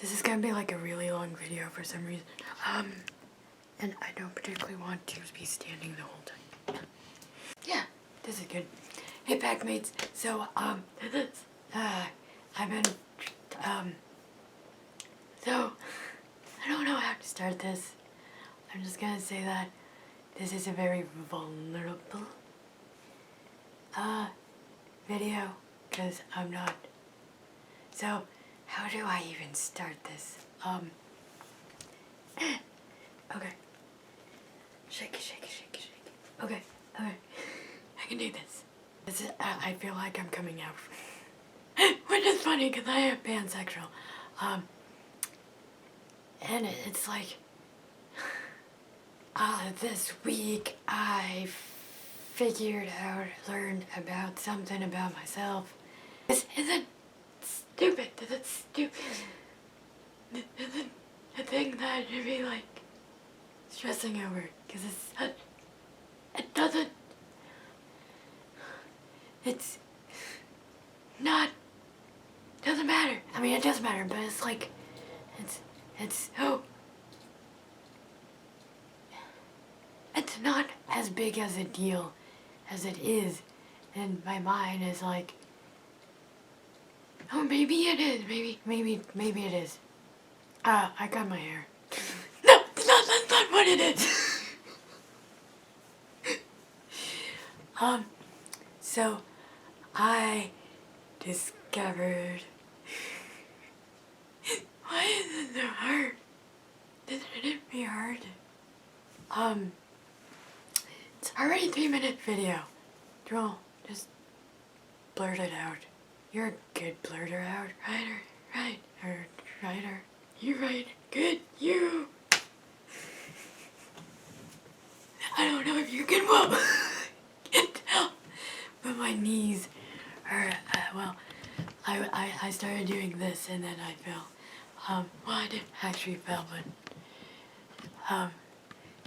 This is gonna be like a really long video for some reason. And I don't particularly want to be standing the whole time. Yeah, this is good. Hey packmates, so, I've been, so, I don't know how to start this. I'm just gonna say that this is a very vulnerable, video, because I'm not. So, how do I even start this? Okay. Shake it, shake it, shake it, shake it. Okay, okay. I can do this. This is, I feel like I'm coming out. Which is funny, because I am pansexual. And it's like, this week I learned about something about myself. This isn't stupid. This is stupid. This isn't a thing that I should be like stressing over, because it doesn't, it's not, doesn't matter. I mean, it does matter, but it's like, it's not as big as a deal as it is, and my mind is like, oh, maybe it is, maybe it is. I got my hair. No, that's not what it is. So I discovered, why is it so hard? This shouldn't be hard. It's already a 3-minute video. Joel, just blurt it out. You're a good blurter out, writer. You're right. Good, you. I don't know if you can tell, but my knees are, well, I started doing this and then I fell. Well, I didn't actually fell, but,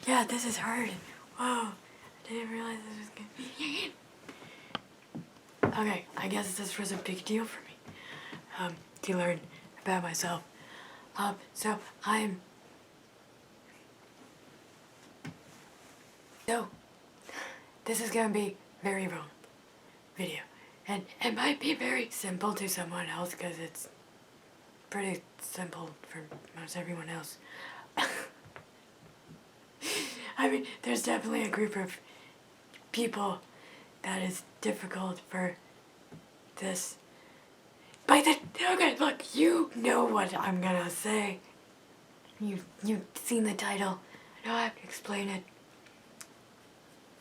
yeah, this is hard. Whoa, I didn't realize this was gonna be. Okay, I guess this was a big deal for me, to learn about myself. So this is gonna be very wrong video, and it might be very simple to someone else because it's pretty simple for most everyone else. I mean, there's definitely a group of people that is difficult for this. Okay, look, you know what I'm gonna say. You've seen the title. I don't have to explain it.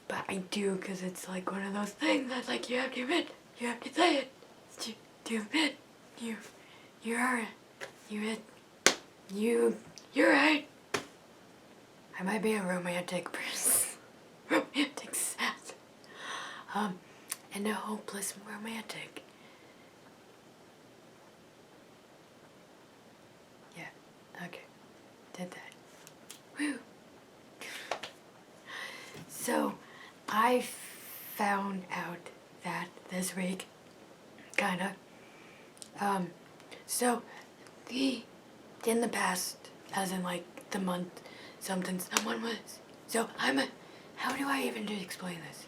But I do, because it's like one of those things that's like you have to admit. You have to say it. To admit. You're right. I might be a romantic person. Romantic sass. And a hopeless romantic. Yeah, okay. Did that. Woo! So, I found out that this week, kinda, so, in the past, as in like the month, someone was, so how do I even explain this?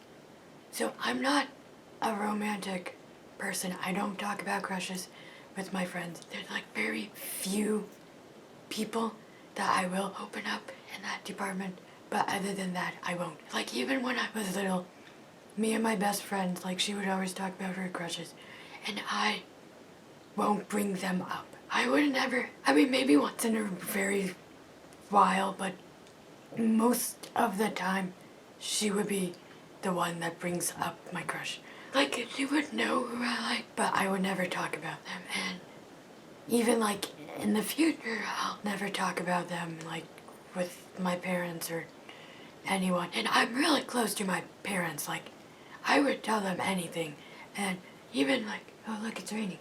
So, I'm not a romantic person. I don't talk about crushes with my friends. There's like very few people that I will open up in that department, but other than that, I won't. Like, even when I was little, me and my best friend, like, she would always talk about her crushes, and I won't bring them up. I would never, I mean, maybe once in a very while, but most of the time, she would be the one that brings up my crush. Like, she would know who I like, but I would never talk about them, and even, like, in the future, I'll never talk about them, like, with my parents or anyone. And I'm really close to my parents. Like, I would tell them anything. And even like, oh, look, it's raining.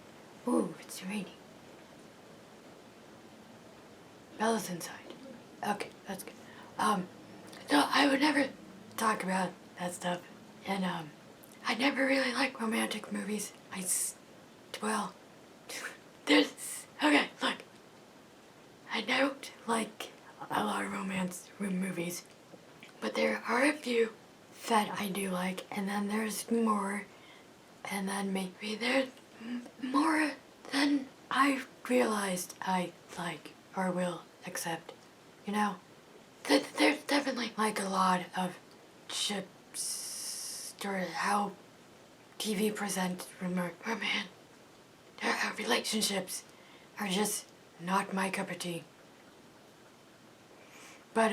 Ooh, it's raining. Bella's inside. Okay, that's good. So I would never talk about that stuff. And, I never really like romantic movies. Well, there's, okay, look. don't like a lot of romance movies, but there are a few that I do like, and then there's more, and then maybe there's more than I realized I like or will accept. You know, there's definitely like a lot of ships or how TV presents relationships are just not my cup of tea. But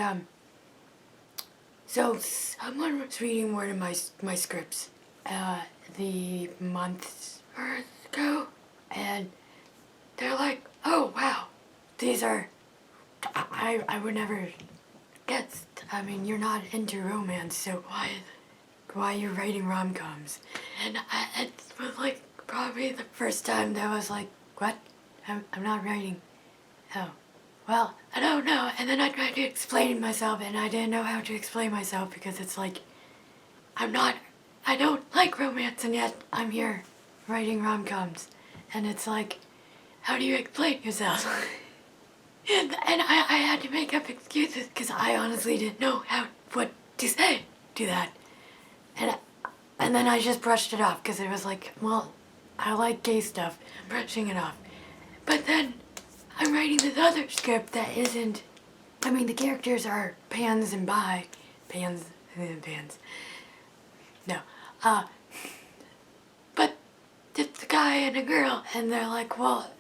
so someone was reading one of my scripts, the months ago, and they're like, "Oh wow, these are I would never guess. I mean, you're not into romance, so why you're writing rom-coms?" And it was like probably the first time that I was like, "What? I'm not writing." Oh, well, I don't know. And then I tried to explain myself, and I didn't know how to explain myself because it's like, I don't like romance, and yet I'm here writing rom-coms. And it's like, how do you explain yourself? and I had to make up excuses because I honestly didn't know what to say to that. And then I just brushed it off because it was like, well, I like gay stuff. I'm brushing it off. But then I'm writing this other script that isn't. I mean, the characters are pans and bi. Pans. No. But it's a guy and a girl, and they're like, well,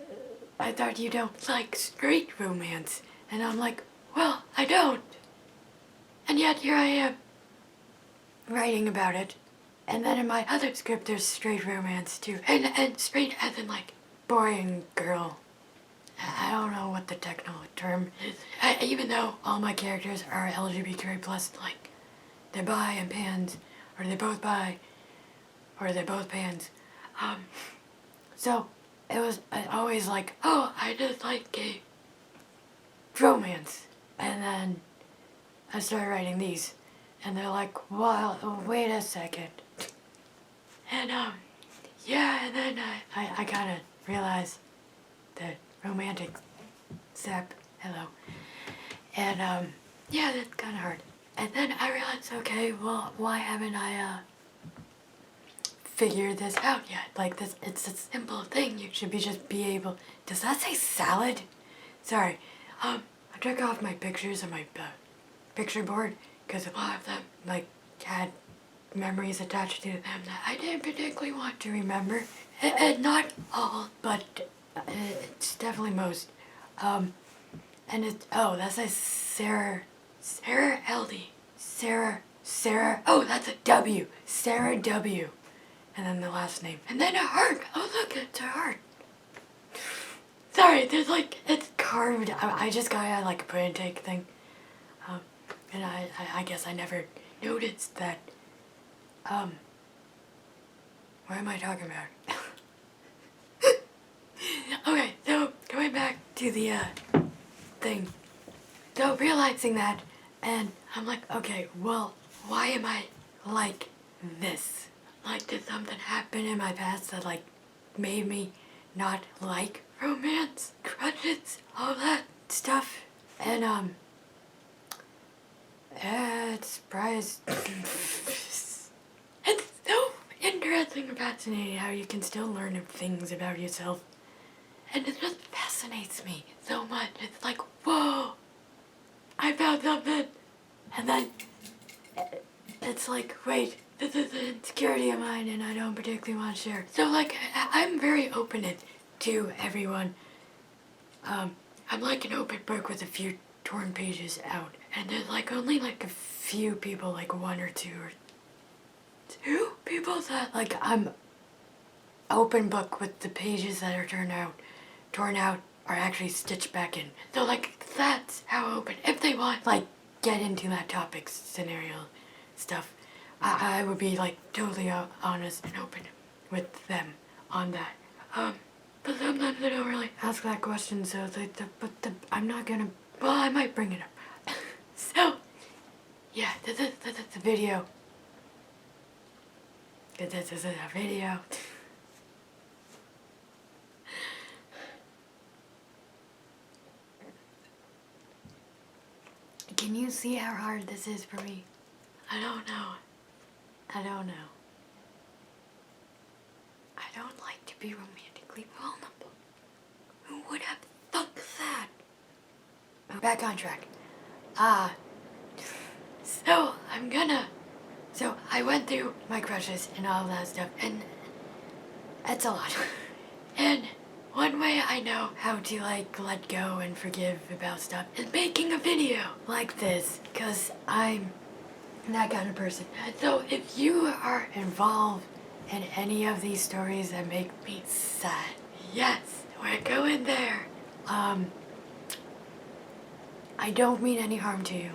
I thought you don't like straight romance. And I'm like, well, I don't. And yet here I am writing about it. And then in my other script, there's straight romance too. And straight as in like boring girl. I don't know what the technical term is. Even though all my characters are LGBTQ+, like, they're bi and pans, or they're both bi, or they're both pans. So it was always like, oh, I just like gay romance. And then I started writing these, and they're like, well, wait a second. And yeah, and then I kind of realized that romantic sap, hello. And yeah, that's kind of hard. And then I realized, okay, well, why haven't I figured this out yet? Like this, it's a simple thing. You should just be able. Does that say salad? Sorry. I took off my pictures on my picture board because a lot of them like had memories attached to them that I didn't particularly want to remember. And not all, but it's definitely most. And it's, oh, that says Sarah L.D. Sarah, oh, that's a W. Sarah W. And then the last name. And then a heart. Oh, look, it's a heart. Sorry, there's like, it's carved. I just got like a print and take thing. And I guess I never noticed that. What am I talking about? Okay, so going back to the thing. So realizing that, and I'm like, okay, well, why am I like this? Like, did something happen in my past that like made me not like romance, crushes, all that stuff? And it's surprised. It's so interesting and fascinating how you can still learn things about yourself. And it just fascinates me so much. It's like, whoa, I found something. And then it's like, wait, this is an insecurity of mine and I don't particularly want to share. So like, I'm very open to everyone. I'm like an open book with a few torn pages out. And there's like only like a few people, like one or two people that like I'm open book with the pages that are torn out are actually stitched back in. So like that's how open. If they want like get into that topic scenario stuff, I would be like totally honest and open with them on that. But sometimes they don't really ask that question, so I'm not gonna. Well, I might bring it up. So yeah, this is the video. This is a video. Can you see how hard this is for me? I don't know. I don't know. I don't like to be romantically vulnerable. Who would have thought that? Back on track. So I went through my crushes and all that stuff, and that's a lot. And one way I know how to like let go and forgive about stuff is making a video like this, because I'm that kind of person. And so if you are involved in any of these stories that make me sad, yes, we're going there. I don't mean any harm to you.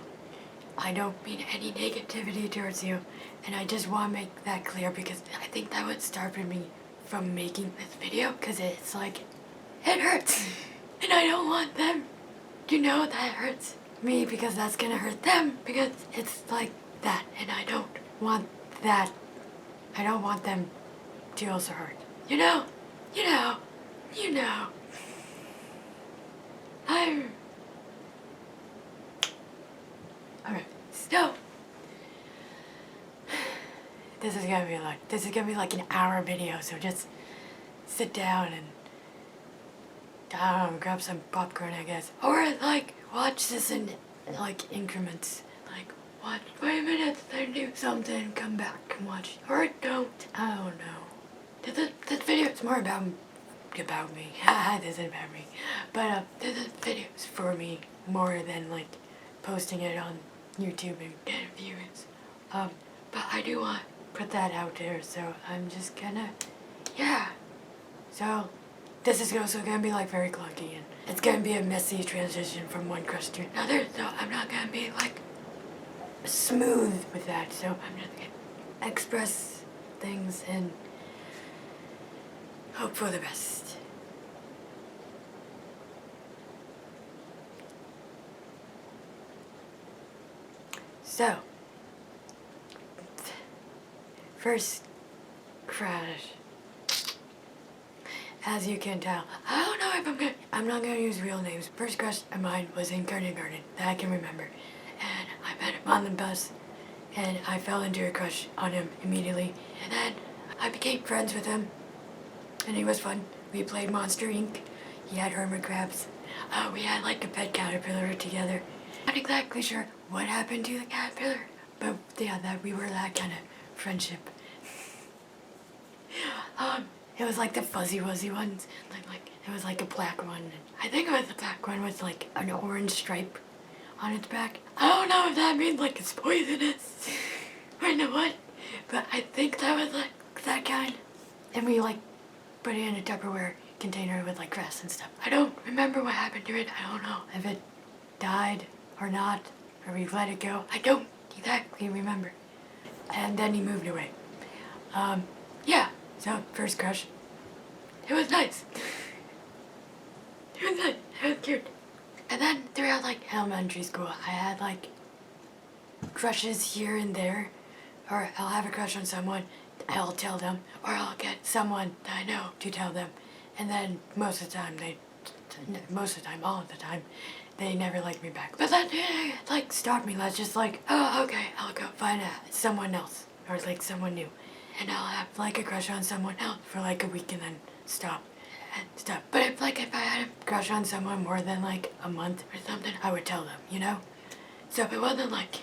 I don't mean any negativity towards you. And I just want to make that clear, because I think that would started me from making this video, because it's like, it hurts. And I don't want them to know that hurts me, because that's gonna hurt them, because it's like that. And I don't want that. I don't want them to also hurt. You know. Alright, so this is gonna be like an hour video, so just sit down and I don't know, grab some popcorn, I guess. Or like watch this in like increments. Like watch 20 minutes, then do something, come back and watch. Or don't. I don't know. This video is more about me. This isn't about me. But this video is for me more than like posting it on YouTube and getting views. But I do want to put that out there, so I'm just gonna, yeah. So this is also gonna be like very clunky, and it's gonna be a messy transition from one crush to another, so I'm not gonna be like smooth with that, so I'm just gonna express things and hope for the best. So, first crush. As you can tell, I don't know if I'm not gonna use real names. First crush of mine was in kindergarten that I can remember. And I met him on the bus, and I fell into a crush on him immediately. And then I became friends with him, and he was fun. We played Monster Inc. He had hermit crabs. We had like a pet caterpillar together. Not exactly sure what happened to the caterpillar, but yeah, that we were that kind of friendship. It was like the fuzzy wuzzy ones. Like it was like a black one. I think it was the black one with like an orange stripe on its back. I don't know if that means like it's poisonous or know what, but I think that was like that kind. And we like put it in a Tupperware container with like grass and stuff. I don't remember what happened to it. I don't know if it died or not, or we let it go. I don't exactly remember. And then he moved away. Yeah, so first crush. It was nice. It was nice. It was cute. And then throughout like elementary school, I had like crushes here and there. Or I'll have a crush on someone, I'll tell them, or I'll get someone that I know to tell them. And then most of the time, all of the time, they never liked me back. But that like stopped me. That's just like, oh, okay, I'll go find someone else, or like someone new. And I'll have like a crush on someone else for like a week and then stop. But if I had a crush on someone more than like a month or something, I would tell them, you know? So if it wasn't like,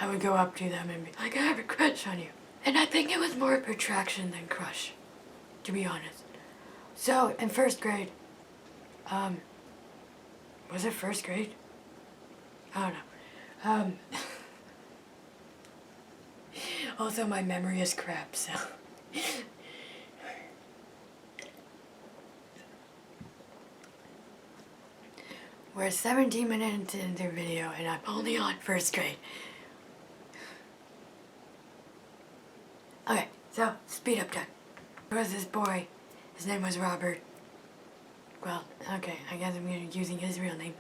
I would go up to them and be like, I have a crush on you. And I think it was more attraction than crush, to be honest. So in first grade, was it first grade? I don't know. Also, my memory is crap, so. We're 17 minutes into the video, and I'm only on first grade. Okay, so, speed up time. There was this boy, his name was Robert. Well, okay, I guess I'm using his real name.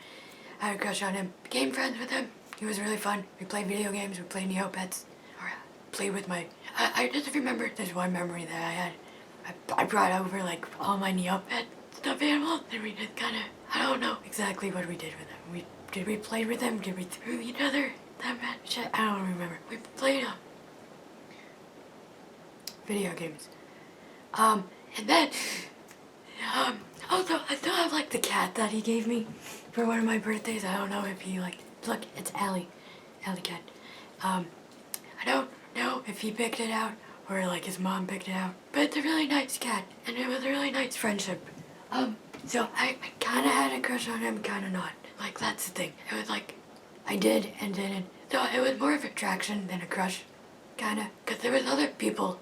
I had a crush on him, became friends with him. He was really fun. We played video games, we played Neopets. Or played with my, I just remember there's one memory that I had. I brought over like all my Neopet stuffed animals, and we just kinda, I don't know exactly what we did with them. Did we play with them? Did we throw each other? That match? I don't remember. We played video games. And then also I still have like the cat that he gave me for one of my birthdays. I don't know if he like, look, it's Allie cat. I don't know if he picked it out or like his mom picked it out, but it's a really nice cat and it was a really nice friendship. So I kind of had a crush on him, kind of not. Like, that's the thing. It was like, I did and didn't. So it was more of attraction than a crush, kind of. Because there was other people,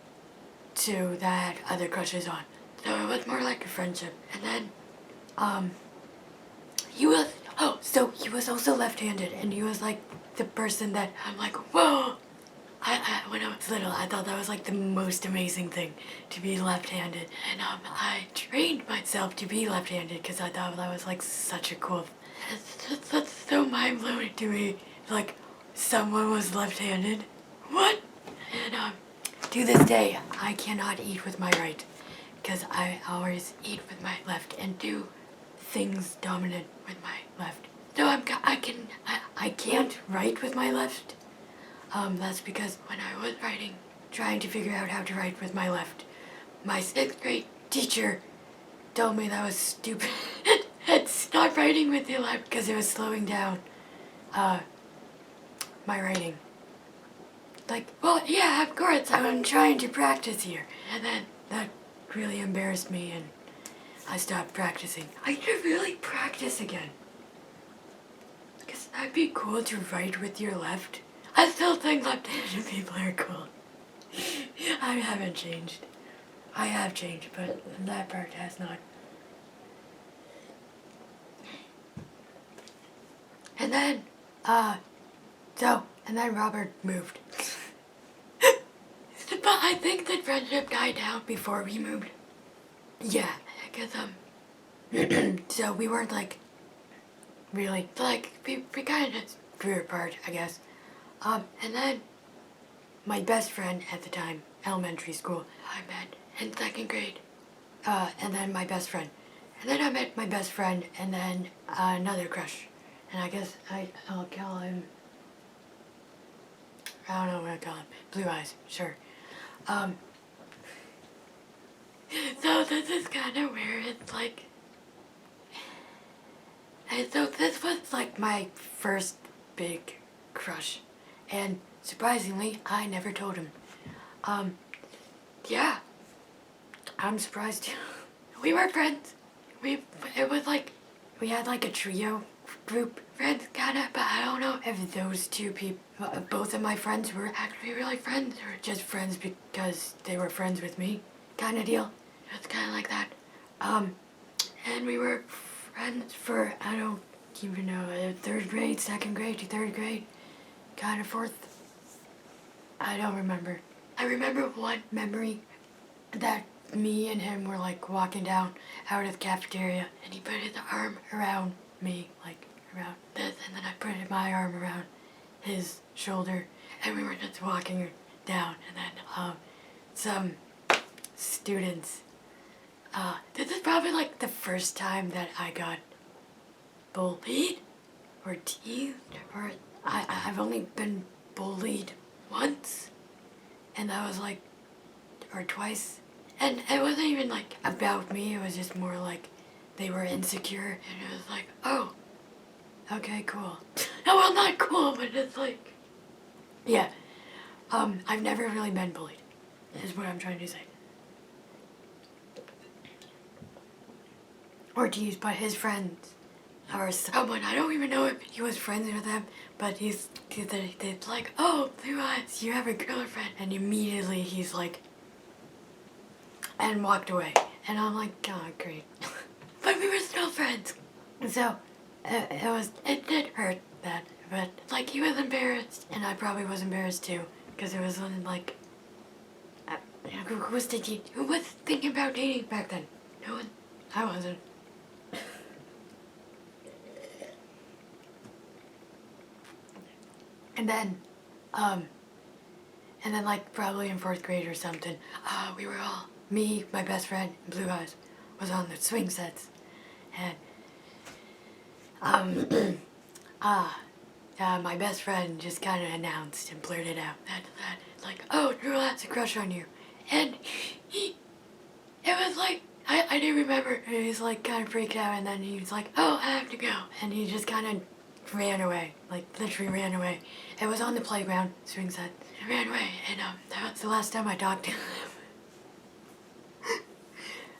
too, that I had other crushes on. So it was more like a friendship. And then, he was, so he was also left-handed. And he was like the person that I'm like, whoa. When I was little, I thought that was like the most amazing thing, to be left-handed. And I trained myself to be left-handed because I thought that was like such a cool, that's so mind-blowing to me. Like, someone was left-handed. What? And to this day, I cannot eat with my right because I always eat with my left and do things dominant with my left. So I can't write with my left. That's because when I was trying to figure out how to write with my left, my 6th grade teacher told me that was stupid and stop writing with your left because it was slowing down, my writing. Like, well, yeah, of course, I'm trying to practice here. And then that really embarrassed me and I stopped practicing. I should really practice again. Because that'd be cool to write with your left. I still think left-handed people are cool. I haven't changed. I have changed, but that part has not. And then, and then Robert moved. But I think the friendship died down before we moved. Yeah, because, so we weren't, like, really, like, we kind of just grew apart, I guess. And then my best friend at the time, elementary school, I met in 2nd grade. And then my best friend. And then I met my best friend and then another crush. And I guess I'll call him, I don't know what I call him, Blue Eyes, sure. So this is kind of weird. It's like, and so this was like my first big crush. And surprisingly, I never told him. Yeah, I'm surprised too. We were friends. It was like, we had like a trio group friends kinda, but I don't know if those two people, both of my friends were actually really friends or just friends because they were friends with me kinda deal. It's kinda like that. And we were friends for, I don't even know, 3rd grade, 2nd grade to 3rd grade. Kind of 4th. I don't remember. I remember one memory that me and him were like walking down out of the cafeteria and he put his arm around me, like around this, and then I put my arm around his shoulder and we were just walking down and then some students, this is probably like the first time that I got bullied or teased or I've only been bullied once, and that was like, or twice, and it wasn't even like about me, it was just more like they were insecure, and it was like, oh, okay, cool. No, well, not cool, but it's like, yeah, I've never really been bullied, is what I'm trying to say. Or teased by his friends. Or someone, I don't even know if he was friends with them, but he's like, oh, Blue Eyes, you have a girlfriend. And immediately he's like, and walked away. And I'm like, oh, great. But we were still friends. So, it did hurt that, but like he was embarrassed, and I probably was embarrassed too, because it was like, who was thinking about dating back then? No one, I wasn't. And then like probably in 4th grade or something, we were all, me, my best friend, and Blue Eyes, was on the swing sets. And um, my best friend just kind of announced and blurted out that, like, oh, Drew has a crush on you. And it was like, I didn't remember. He was like kind of freaked out, and then he was like, oh, I have to go. And he just kind of ran away, like literally ran away. It was on the playground, swing set. He ran away, and that was the last time I talked to him.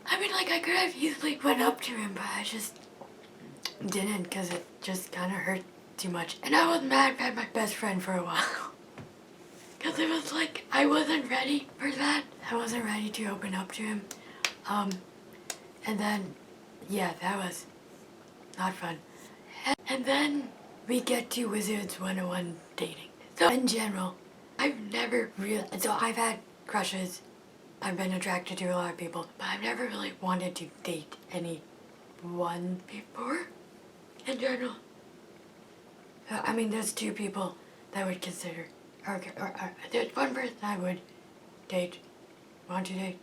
I mean, like, I could have easily went up to him, but I just didn't, because it just kind of hurt too much. And I was mad at my best friend for a while. Because it was like, I wasn't ready for that. I wasn't ready to open up to him. And then, yeah, that was not fun. And then we get to Wizards 101 dating. So in general, I've never really, so I've had crushes. I've been attracted to a lot of people, but I've never really wanted to date anyone before. In general. I mean, there's two people that I would consider, or there's one person I would date, want to date.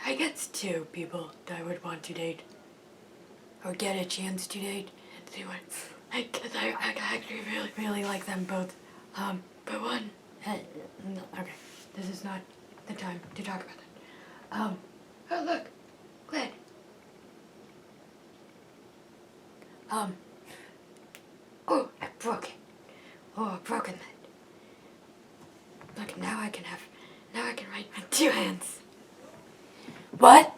I guess two people that I would want to date, or get a chance to date, and see what, because I actually really like them both. But one, okay, this is not the time to talk about that. Oh look, Glenn. Oh, I broke it. Oh, I've broken that. Look, now I can write with two hands. What?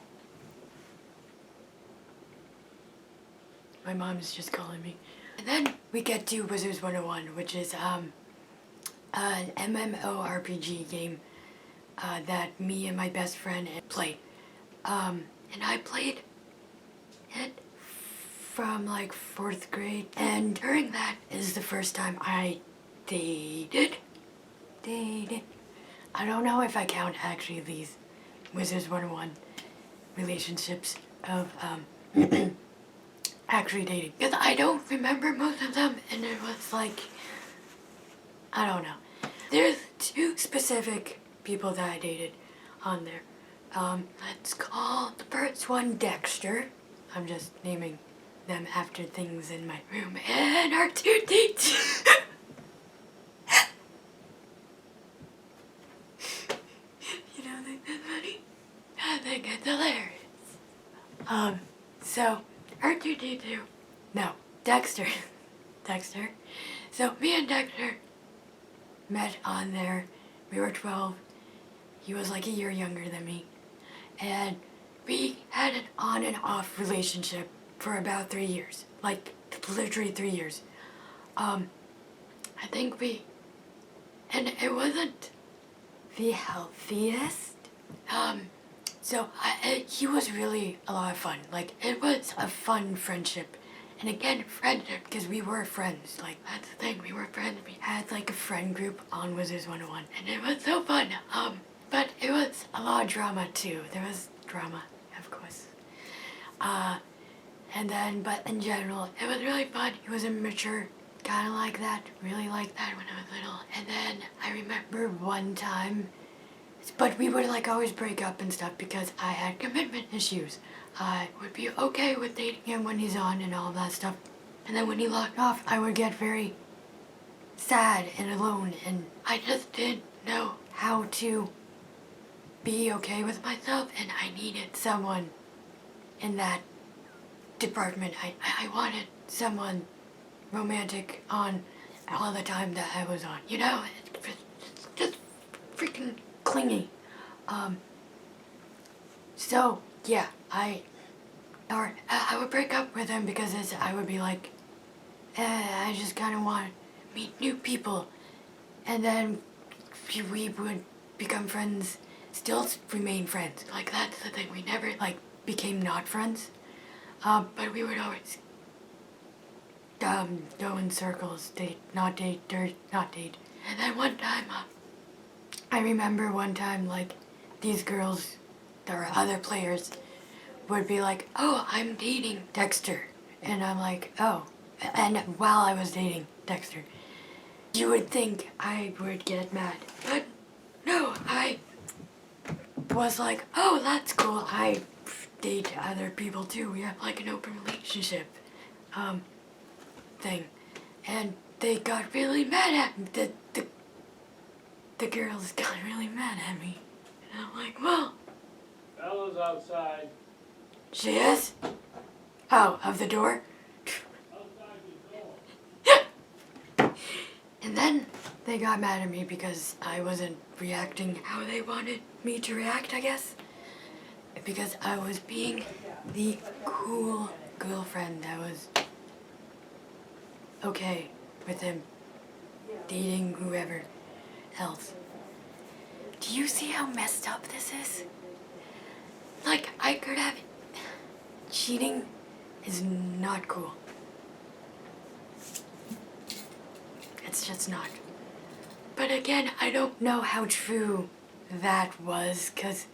My mom is just calling me. And then we get to Wizards 101, which is an MMORPG game that me and my best friend played. And I played it from like 4th grade. And during that is the first time I dated. I don't know if I count actually these Wizards 101 relationships of actually dating, because I don't remember most of them, and it was like, I don't know. There's two specific people that I dated on there. Let's call the first one Dexter. I'm just naming them after things in my room. And our two dates. You don't think that's funny? I think it's hilarious. So our two dates too. No, Dexter. Dexter. So me and Dexter met on there. We were 12. He was like a year younger than me. And we had an on and off relationship for about 3 years. Like, literally 3 years. I think and it wasn't the healthiest. So he was really a lot of fun. Like, it was a fun friendship. And again, friendship, because we were friends. Like, that's the thing, we were friends. We had like a friend group on Wizards 101. And it was so fun. But it was a lot of drama too. There was drama, of course. And then, but in general, it was really fun. He was immature, kind of like that, really like that when I was little. And then I remember one time, but we would like always break up and stuff because I had commitment issues. I would be okay with dating him when he's on and all that stuff. And then when he locked off, I would get very sad and alone, and I just didn't know how to be okay with myself, and I needed someone in that department. I wanted someone romantic on all the time that I was on. You know, it's just freaking clingy. So yeah, I would break up with him because I would be like, I just kind of want to meet new people, and then we would become friends, still remain friends. Like, that's the thing, we never like became not friends, but we would always go in circles, date, not date. And then one time, I remember one time, like, these girls, there were other players, would be like, oh, I'm dating Dexter. And I'm like, oh. And while I was dating Dexter, you would think I would get mad. But no, I was like, oh, that's cool. I date other people too. We have like an open relationship. thing. And they got really mad at me. The girls got really mad at me. And I'm like, well. Bella's outside. She is? Oh, of the door? Outside the door. And then they got mad at me because I wasn't reacting how they wanted me to react, I guess. Because I was being the cool girlfriend that was okay with him dating whoever else. Do you see how messed up this is? Like, I could have... Cheating is not cool. It's just not. But again, I don't know how true that was, because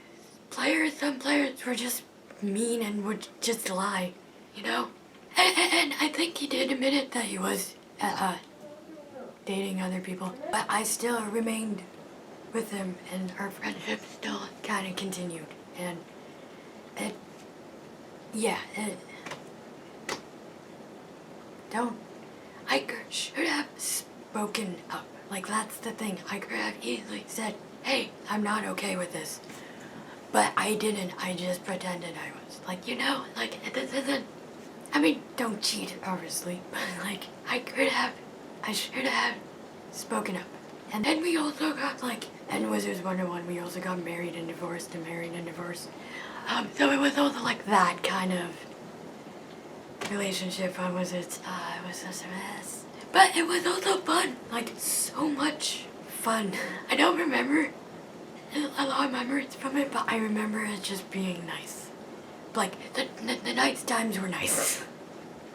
some players were just mean and would just lie, you know? And I think he did admit it that he was dating other people. But I still remained with him, and our friendship still kind of continued. And I should have spoken up. Like, that's the thing. I could have easily said, hey, I'm not okay with this. But I didn't. I just pretended I was. Like, you know, like, this isn't... I mean, don't cheat, obviously. But, like, I should have spoken up. And then we also got, like, and Wizards 101, we also got married and divorced and married and divorced. So it was also, like, that kind of relationship on Wizards. It was such a mess. But it was also fun. Like, so much fun. I don't remember a lot of memories from it, but I remember it just being nice. Like, the nice times were nice.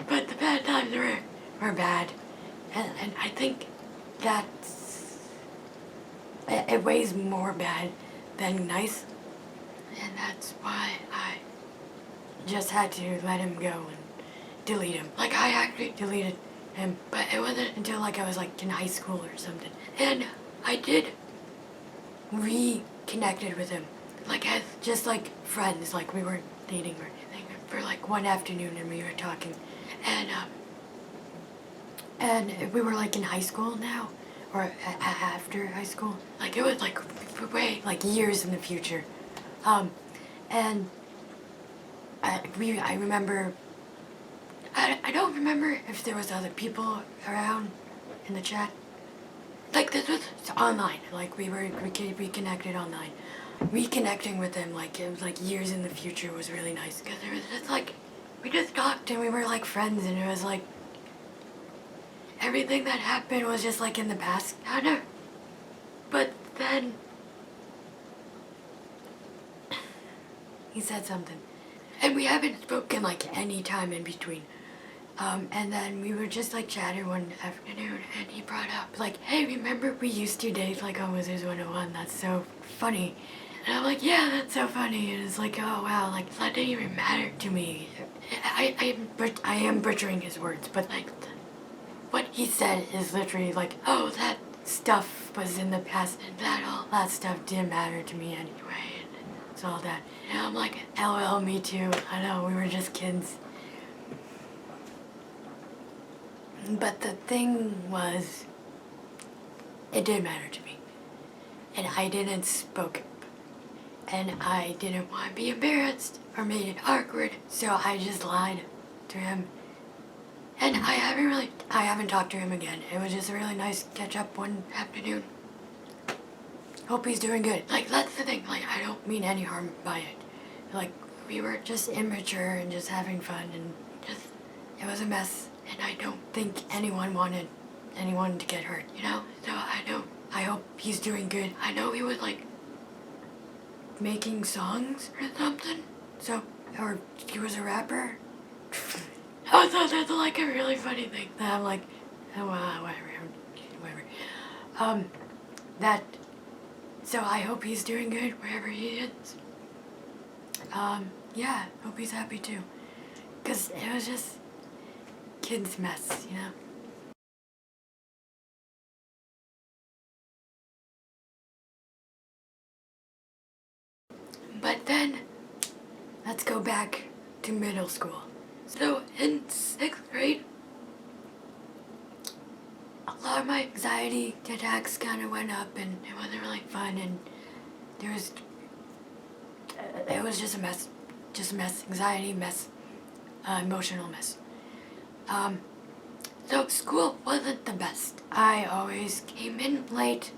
But the bad times were bad. And I think it weighs more bad than nice. And that's why I just had to let him go and delete him. Like, I actually deleted him, but it wasn't until, like, I was, like, in high school or something. And I did reconnected with him, like, as just, like, friends. Like, we weren't dating or anything for, like, one afternoon, and we were talking. And we were, like, in high school now, or after high school. Like, it was, like, way, like, years in the future. And I remember, I don't remember if there was other people around in the chat. Like, this was online. Like, we reconnected online. Reconnecting with him, like, it was, like, years in the future was really nice. Because it was just, like, we just talked and we were, like, friends. And it was, like, everything that happened was just, like, in the past, kind of. But then he said something. And we haven't spoken, like, any time in between. And then we were just, like, chatting one afternoon, and he brought up, like, hey, remember we used to date, like, on Wizards 101? That's so funny. And I'm like, yeah, that's so funny. And it's like, oh, wow, like, that didn't even matter to me. I am butchering his words, but, like, what he said is literally, like, oh, that stuff was in the past, and all that stuff didn't matter to me anyway, and it's all that. And I'm like, LOL, me too. I know, we were just kids. But the thing was, it did matter to me. And I didn't spoke up. And I didn't want to be embarrassed or made it awkward, so I just lied to him. And I haven't talked to him again. It was just a really nice catch up one afternoon. Hope he's doing good. Like, that's the thing. Like, I don't mean any harm by it. Like, we were just immature and just having fun, and just, it was a mess. And I don't think anyone wanted anyone to get hurt, you know? So I hope he's doing good. I know he was, like, making songs or something. So, or he was a rapper. I thought that's, like, a really funny thing. That I'm like, oh, whatever. So I hope he's doing good wherever he is. Yeah, hope he's happy too. Because it was just kids' mess, you know? But then, let's go back to middle school. So in 6th grade, a lot of my anxiety attacks kind of went up, and it wasn't really fun, and it was just a mess, anxiety mess, emotional mess. So school wasn't the best. I always came in late.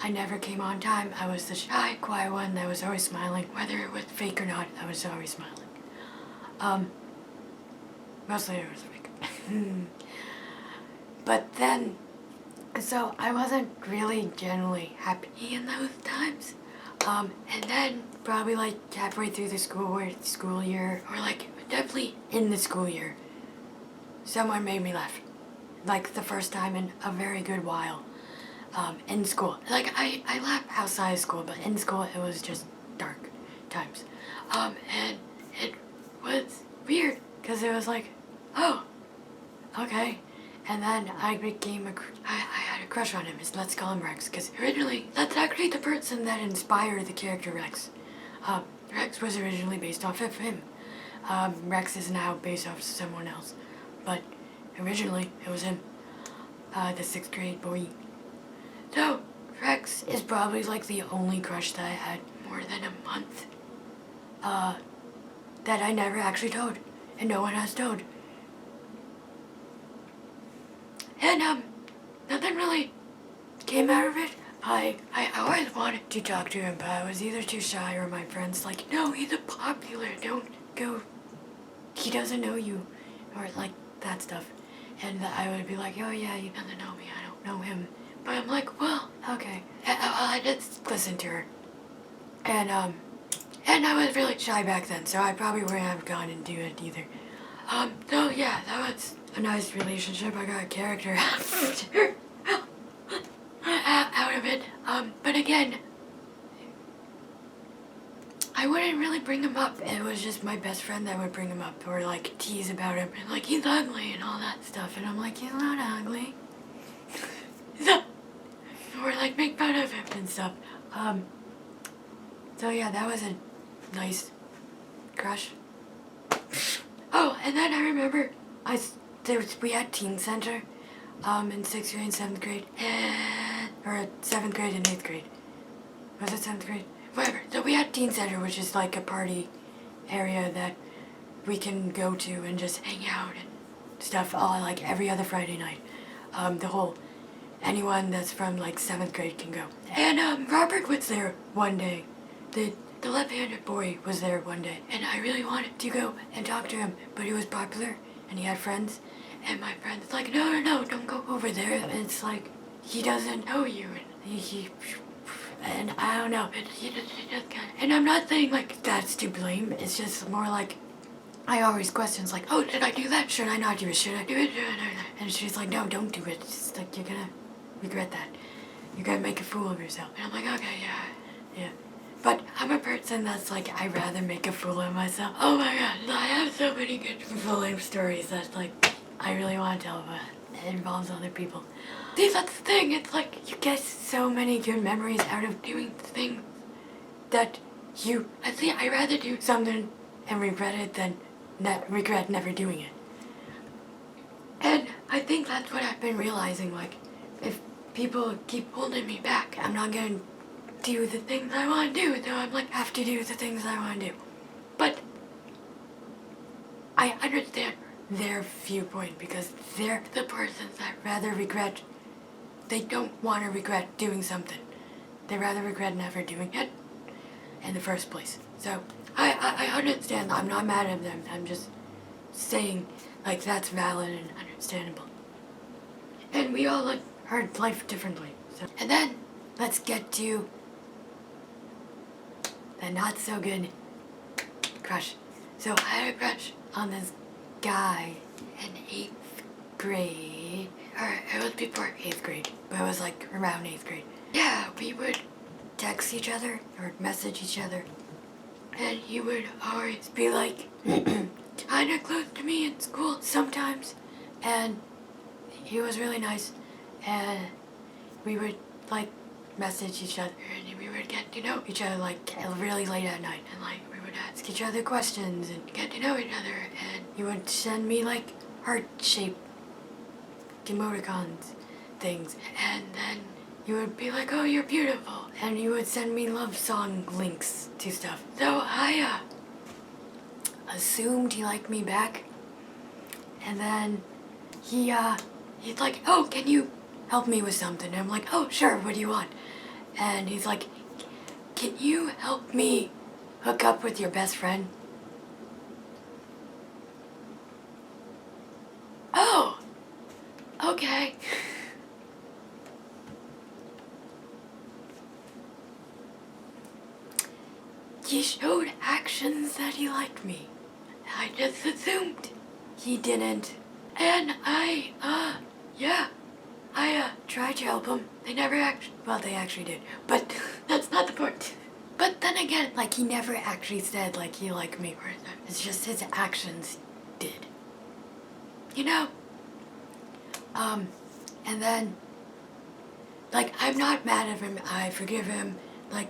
I never came on time. I was the shy, quiet one that was always smiling. Whether it was fake or not, I was always smiling. Mostly it was fake. But then, so I wasn't really generally happy in those times. And then probably like halfway through the school year, or like definitely in the school year, someone made me laugh. Like the first time in a very good while. In school. Like I laugh outside of school, but in school it was just dark times. And it was weird, because it was like, oh, okay. And then I had a crush on him. Let's call him Rex, because originally that's actually the person that inspired the character Rex. Rex was originally based off of him. Rex is now based off of someone else, but originally it was him, the 6th grade boy. So Rex is probably like the only crush that I had more than a month, that I never actually told, and no one has told. And nothing really came out of it. I always wanted to talk to him, but I was either too shy, or my friends like, no, he's a popular, don't go, he doesn't know you, or like that stuff. And I would be like, oh yeah, he doesn't know me, I don't know him. But I'm like, well, okay. And I just listened to her. And I was really shy back then, so I probably wouldn't have gone and do it either. So yeah, that was a nice relationship. I got a character out of it. But again, I wouldn't really bring him up. It was just my best friend that would bring him up, or like tease about him, and like, he's ugly and all that stuff. And I'm like, he's not ugly. Or like make fun of him and stuff. So yeah, that was a nice crush. Oh, and then I remember we had teen center, in 6th grade and 7th grade, or 7th grade and 8th grade. Was it 7th grade? Whatever. So we had teen center, which is like a party area that we can go to and just hang out and stuff, all like every other Friday night. Anyone that's from like 7th grade can go. And Robert was there one day. The left-handed boy was there one day, and I really wanted to go and talk to him, but he was popular and he had friends, and my friend's like, no, don't go over there. And it's like, he doesn't know you, and he and I don't know, and he just kind of, and I'm not saying like that's to blame, it's just more like, I always questions like, oh, did I do that? Should I not do it? Should I do it? And she's like, no, don't do it. It's just like, you're gonna regret that. You're gonna make a fool of yourself. And I'm like, okay, yeah. But I'm a person that's like, I'd rather make a fool of myself. Oh my god, I have so many good bullying stories that like, I really want to tell, but it involves other people. See, that's the thing. It's like, you get so many good memories out of doing things that I'd rather do something and regret it than regret never doing it. And I think that's what I've been realizing, like, if people keep holding me back, I'm not gonna do the things I want to do, so I'm like, have to do the things I want to do. But I understand their viewpoint, because they're the persons that rather regret, they don't want to regret doing something. They rather regret never doing it in the first place. So I understand. I'm not mad at them. I'm just saying, like, that's valid and understandable. And we all like our life differently. So, and then let's get to the not so good crush. So I had a crush on this guy in 8th grade, or it was before 8th grade, but it was like around 8th grade. Yeah, we would text each other or message each other, and he would always be like kind of close to me in school sometimes, and he was really nice, and we would like message each other, and we would get to know each other like really late at night, and like we would ask each other questions and get to know each other, and he would send me like heart-shaped emoticons things. And then you would be like, oh, you're beautiful. And you would send me love song links to stuff. So I assumed he liked me back. And then he's like, oh, can you help me with something? And I'm like, oh, sure, what do you want? And he's like, can you help me hook up with your best friend? Oh, okay. He showed actions that he liked me. I just assumed he didn't. And I tried to help him. They never they actually did. But that's not the point. But then again, like, he never actually said, like, he liked me. Or it's just his actions did. You know? And then, like, I'm not mad at him. I forgive him. Like,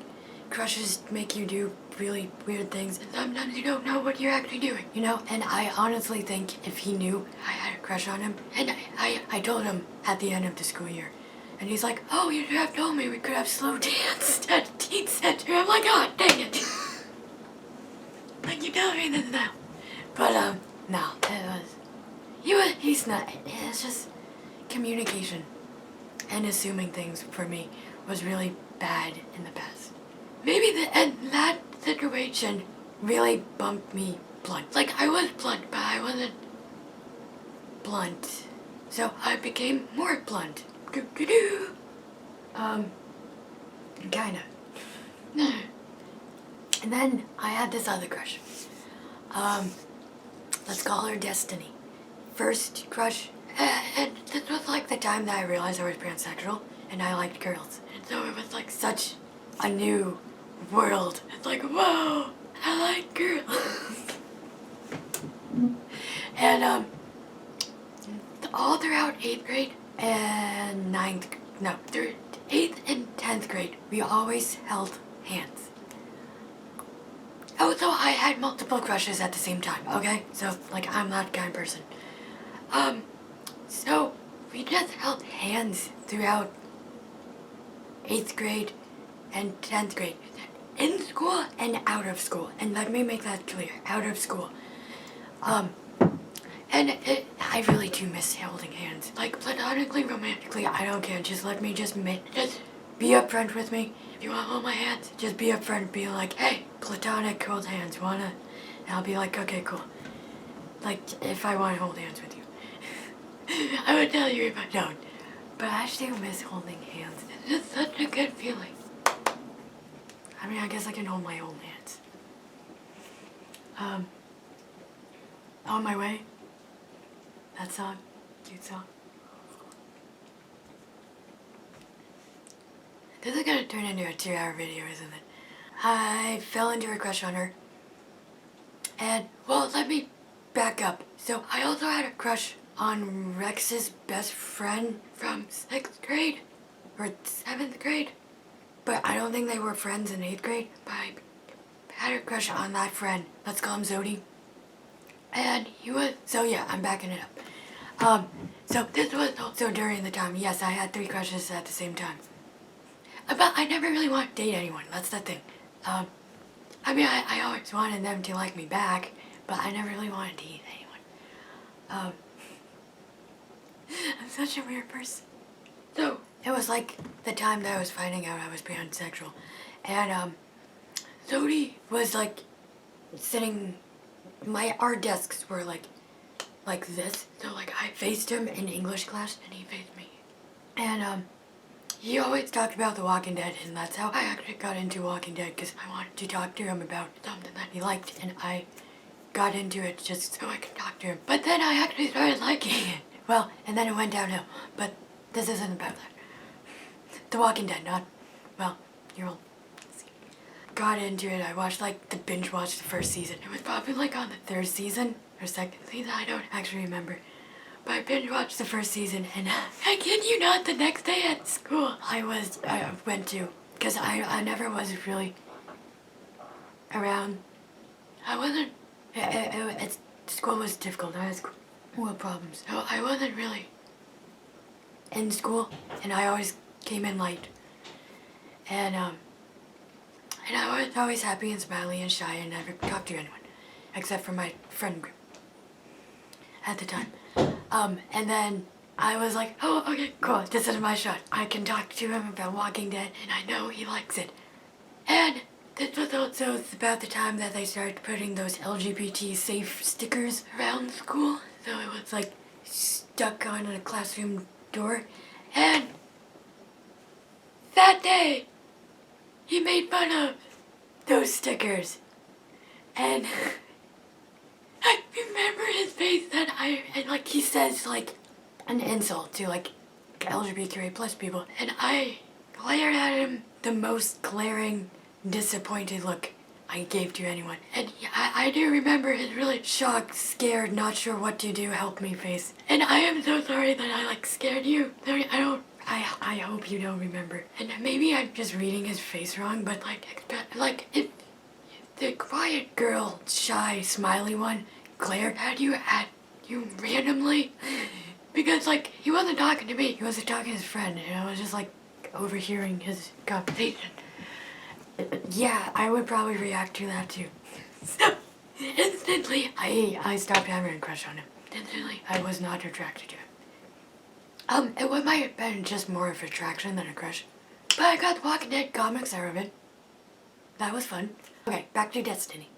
crushes make you do really weird things. And sometimes you don't know what you're actually doing, you know? And I honestly think if he knew I had a crush on him, and I told him at the end of the school year, and he's like, oh, you should have told me we could have slow dance at a teen center. I'm like, oh, dang it. Like, you tell me this now. But, no, he's not, it's just communication and assuming things for me was really bad in the past. Maybe that situation really bumped me blunt. Like, I was blunt, but I wasn't blunt. So I became more blunt. Kinda. And then I had this other crush. Let's call her Destiny. First crush, and this was like the time that I realized I was pansexual and I liked girls. And so it was like such a new world. It's like, whoa, I like girls. And all throughout 8th grade and 8th and 10th grade, we always held hands. Oh, so I had multiple crushes at the same time, okay? So, like, I'm that kind of person. So we just held hands throughout 8th grade and 10th grade. In school and out of school. And let me make that clear. Out of school. I really do miss holding hands. Like, platonically, romantically, I don't care. Just let me just be upfront with me. If you want to hold my hands, just be upfront. Be like, hey, platonic hold hands. Wanna? And I'll be like, okay, cool. Like, if I want to hold hands with you. I would tell you if I don't. But I still miss holding hands. It's just such a good feeling. I mean, I guess I can hold my own hands. On My Way. That song. Cute song. This is gonna turn into a 2-hour video, isn't it? I fell into a crush on her. And, well, let me back up. So, I also had a crush on Rex's best friend from 6th grade. Or 7th grade. But I don't think they were friends in 8th grade. But I had a crush on that friend. Let's call him Zodi. And he was, so yeah, I'm backing it up. So this was also during the time, yes, I had 3 crushes at the same time. But I never really wanted to date anyone, that's the thing. I mean, I always wanted them to like me back, but I never really wanted to date anyone. I'm such a weird person. So, it was like the time that I was finding out I was pansexual. And, Zodi was like sitting, our desks were like this. So like I faced him in English class and he faced me. And, he always talked about The Walking Dead, and that's how I actually got into Walking Dead, because I wanted to talk to him about something that he liked, and I got into it just so I could talk to him. But then I actually started liking it. Well, and then it went downhill, but this isn't about that. The Walking Dead, not, well, you're all, got into it. I watched, like, binge watched the first season. It was probably like on the 3rd season, or 2nd season, I don't actually remember. But I binge watched the first season, and I kid you not, the next day at school, I went to, because I never was really around. I wasn't, school was difficult. I had school problems. So I wasn't really in school, and I always came in late. And I was always happy and smiley and shy and never talked to anyone, except for my friend group at the time. And then I was like, oh, okay, cool, this is my shot. I can talk to him about Walking Dead, and I know he likes it. And this was also about the time that they started putting those LGBT safe stickers around school. So it was like stuck on a classroom door. And that day, he made fun of those stickers. And I remember his face and like he says like an insult to like LGBTQA plus people. And I glared at him the most glaring, disappointed look I gave to anyone. And I do remember his really shocked, scared, not sure what to do, help me face. And I am so sorry that I like scared you. I hope you don't remember. And maybe I'm just reading his face wrong, but like if the quiet girl, shy, smiley one glared at you randomly, because like he wasn't talking to me, he wasn't talking to his friend, and I was just like overhearing his conversation. Yeah, I would probably react to that too. So instantly, I stopped having a crush on him. Instantly, I was not attracted to him. It might have been just more of attraction than a crush. But I got the Walking Dead comics, I read it. That was fun. Okay, back to Destiny.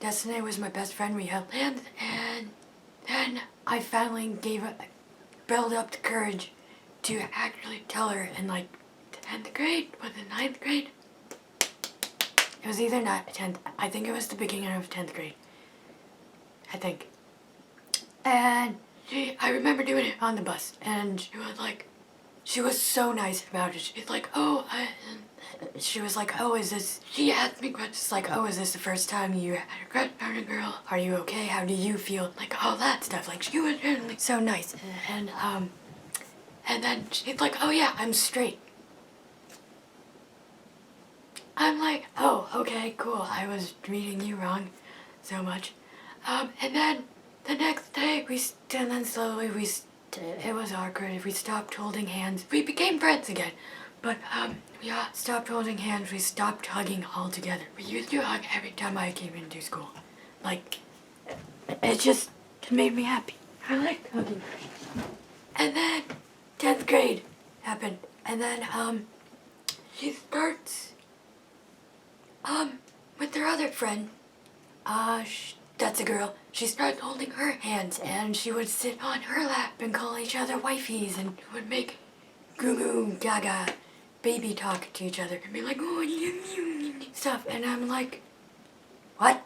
Destiny was my best friend. We held hands, and then I finally built up the courage to actually tell her in like 10th grade, was it 9th grade? It was either not 10th, I think it was the beginning of 10th grade. I think. And I remember doing it on the bus, and she was so nice about it. She's like, she was like, she asked me questions like, is this the first time you had a crush on a girl? Are you okay? How do you feel? Like, all that stuff. Like, she was really so nice. And then she's like, oh yeah, I'm straight. I'm like, oh, okay, cool. I was reading you wrong so much. And then the next day, slowly it was awkward. We stopped holding hands. We became friends again. But, we stopped holding hands. We stopped hugging altogether. We used to hug every time I came into school. Like, it just made me happy. I liked hugging. And then 10th grade happened. And then, she starts with her other friend, that's a girl. She started holding her hands, and she would sit on her lap and call each other wifeys, and would make goo goo gaga baby talk to each other and be like, oh, stuff. And I'm like, what?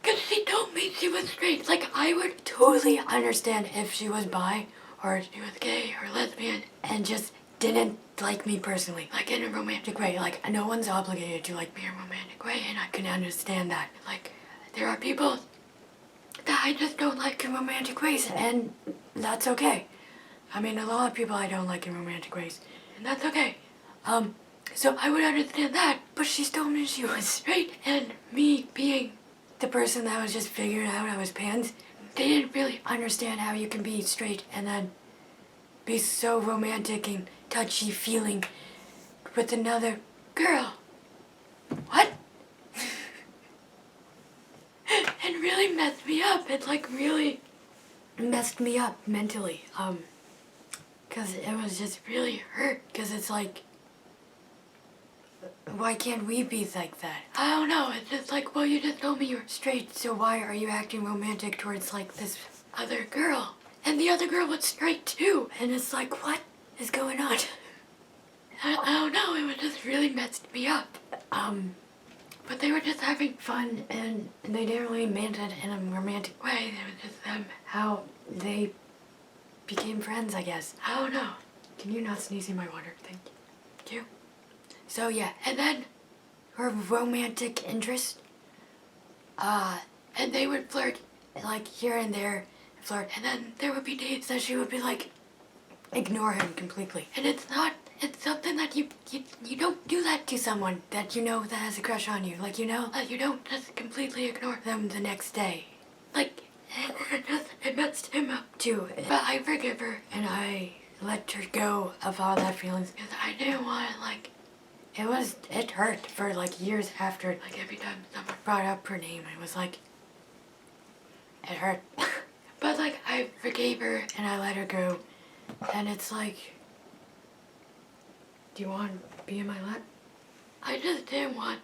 Because she told me she was straight. Like, I would totally understand if she was bi, or she was gay, or lesbian, and just didn't like me personally, like in a romantic way. Like, no one's obligated to like me in a romantic way, and I can understand that. Like, there are people that I just don't like in romantic ways, and that's okay. I mean, a lot of people I don't like in romantic ways, and that's okay. So I would understand that, but she told me she was straight, and me being the person that was just figuring out I was pans, they didn't really understand how you can be straight and then be so romantic and touchy-feeling with another girl. What? It really messed me up. It like really messed me up mentally. Cause it was just really hurt. Cause it's like, why can't we be like that? I don't know. It's just like, well, you just told me you were straight, so why are you acting romantic towards like this other girl? And the other girl was straight too. And it's like, what is going on? I don't know. It was just really messed me up. But they were just having fun, and they didn't really mean it in a romantic way. It was just them, how they became friends, I guess. I don't know. Can you not sneeze in my water? Thank you. So yeah, and then her romantic interest, and they would flirt, like here and there, and then there would be days that she would be like, ignore him completely. And it's something that you don't do that to someone that you know that has a crush on you. Like, you know, that you don't just completely ignore them the next day. Like, And it messed him up too. But I forgive her and I let her go of all that feelings because I didn't want to, like, it hurt for like years after. Like every time someone brought up her name, it was like, it hurt. But like I forgave her and I let her go. And it's like, do you want to be in my lap? I just didn't want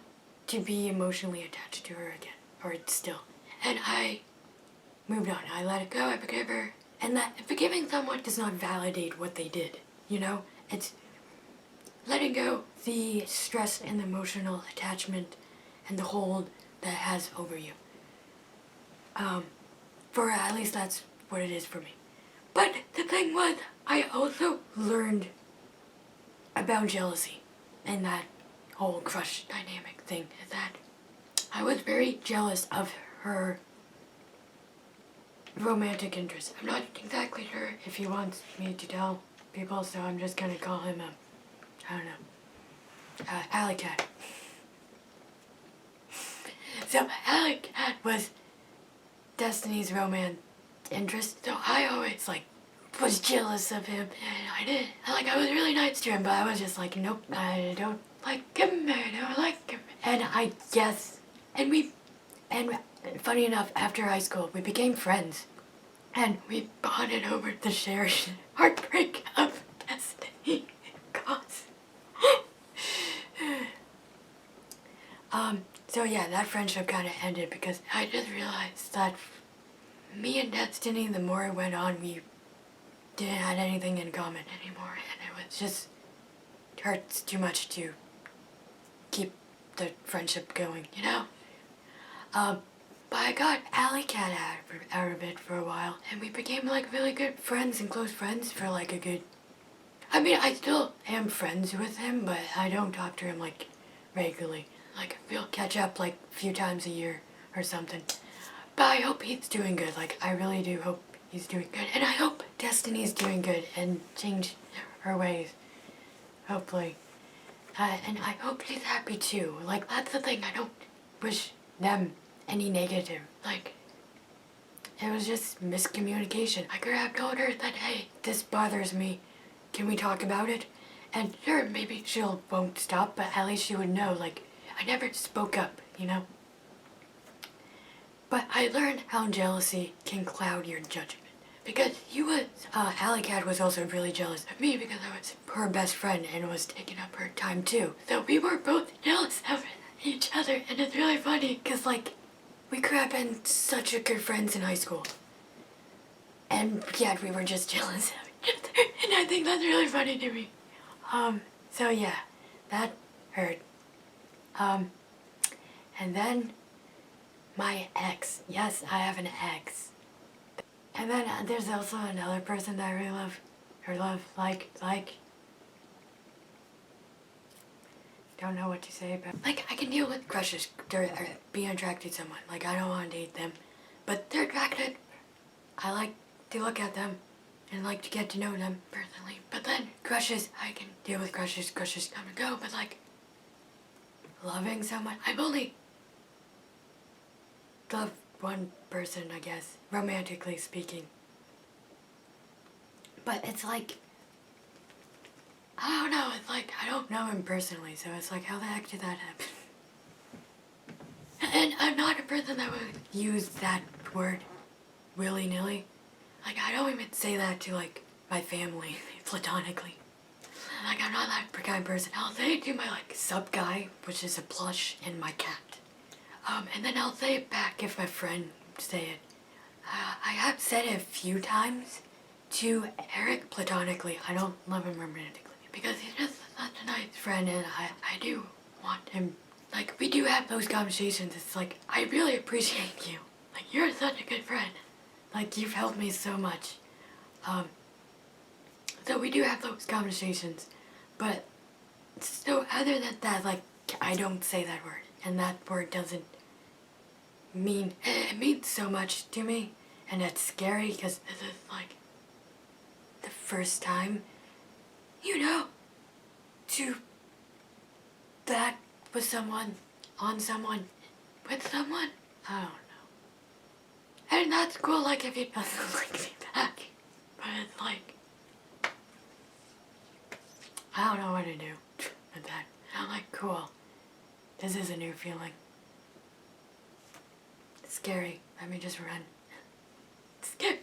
to be emotionally attached to her again, or still. And I moved on. I let it go. I forgave her. And that forgiving someone does not validate what they did, you know? It's letting go the stress and the emotional attachment and the hold that it has over you. For at least that's what it is for me. But the thing was, I also learned about jealousy and that whole crush dynamic thing, is that I was very jealous of her romantic interest. I'm not exactly sure if he wants me to tell people, so I'm just gonna call him I don't know, Alley Cat. So Alley Cat was Destiny's romance interest, so I always like was jealous of him, and I didn't. Like, I was really nice to him, but I was just like, nope, I don't like him, I don't like him. And I guess, and funny enough, after high school, we became friends, and we bonded over the shared heartbreak of Destiny cause. So yeah, that friendship kind of ended because I just realized that me and Destiny, the more it went on, we didn't have anything in common anymore, and it was just hurts too much to keep the friendship going, you know? But I got Alley Cat out of it for a while, and we became like really good friends and close friends for like a good... I mean, I still am friends with him, but I don't talk to him like regularly. Like, we'll catch up like a few times a year or something. But I hope he's doing good. Like, I really do hope he's doing good. And I hope Destiny's doing good and change her ways. Hopefully. And I hope she's happy too. Like, that's the thing. I don't wish them any negative. Like, it was just miscommunication. I could have told her that, hey, this bothers me. Can we talk about it? And sure, maybe won't stop, but at least she would know, like, I never spoke up, you know? But I learned how jealousy can cloud your judgment. Because Alley Cat was also really jealous of me because I was her best friend and was taking up her time too. So we were both jealous of each other, and it's really funny because, like, we could have been such a good friends in high school. And yet we were just jealous of each other, and I think that's really funny to me. So yeah, that hurt. And then my ex. Yes, I have an ex. And then there's also another person that I really love. Like, don't know what to say, but like, I can deal with crushes or being attracted to someone. Like, I don't want to date them, but they're attracted. I like to look at them and like to get to know them personally. But then crushes, I can deal with crushes. Crushes come and go, but like, loving someone, I've only loved one person, I guess, romantically speaking. But it's like, I don't know, it's like, I don't know him personally, so it's like, how the heck did that happen? And I'm not a person that would use that word willy-nilly. Like, I don't even say that to, like, my family, platonically. Like, I'm not that kind of person. I'll say it to my, like, sub-guy, which is a plush, and my cat. And then I'll say it back if my friend say it. I have said it a few times to Eric platonically. I don't love him romantically because he's just such a nice friend, and I do want him. Like, we do have those conversations. It's like, I really appreciate you. Like, you're such a good friend. Like, you've helped me so much. So we do have those conversations. But, so other than that, like, I don't say that word. And that word doesn't mean, it means so much to me. And it's scary because this is, like, the first time, you know, to that with someone, on someone, with someone. I don't know. And that's cool, like, if he doesn't like me back. But it's like, I don't know what to do with that. I'm like, cool. This is a new feeling. It's scary. Let me just run. It's scary.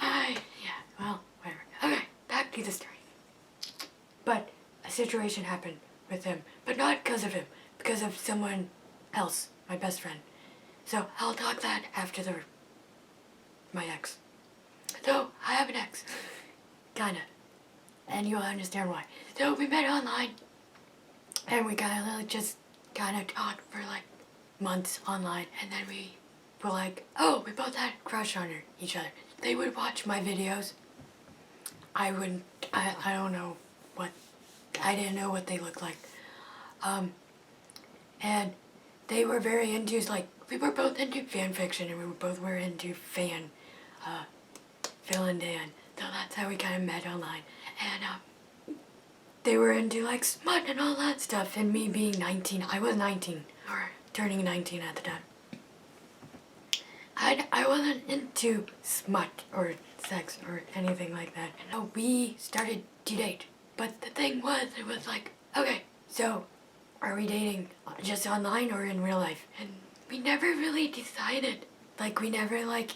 Yeah, well, whatever. Okay, back to the story. But a situation happened with him, but not because of him, because of someone else, my best friend. So I'll talk that after my ex. So I have an ex, kinda, and you'll understand why. So we met online, and we just kind of talked for like months online, and then we were like, oh, we both had a crush on each other. They would watch my videos. I don't know what, I didn't know what they looked like. And they were very into, like, we were both into fan fiction, and we both were into Phil and Dan. So that's how we kind of met online. And they were into, like, smut and all that stuff, and me being 19, I was 19, or turning 19 at the time. I wasn't into smut or sex or anything like that. And we started to date. But the thing was, it was like, okay, so are we dating just online or in real life? And we never really decided. Like, we never, like,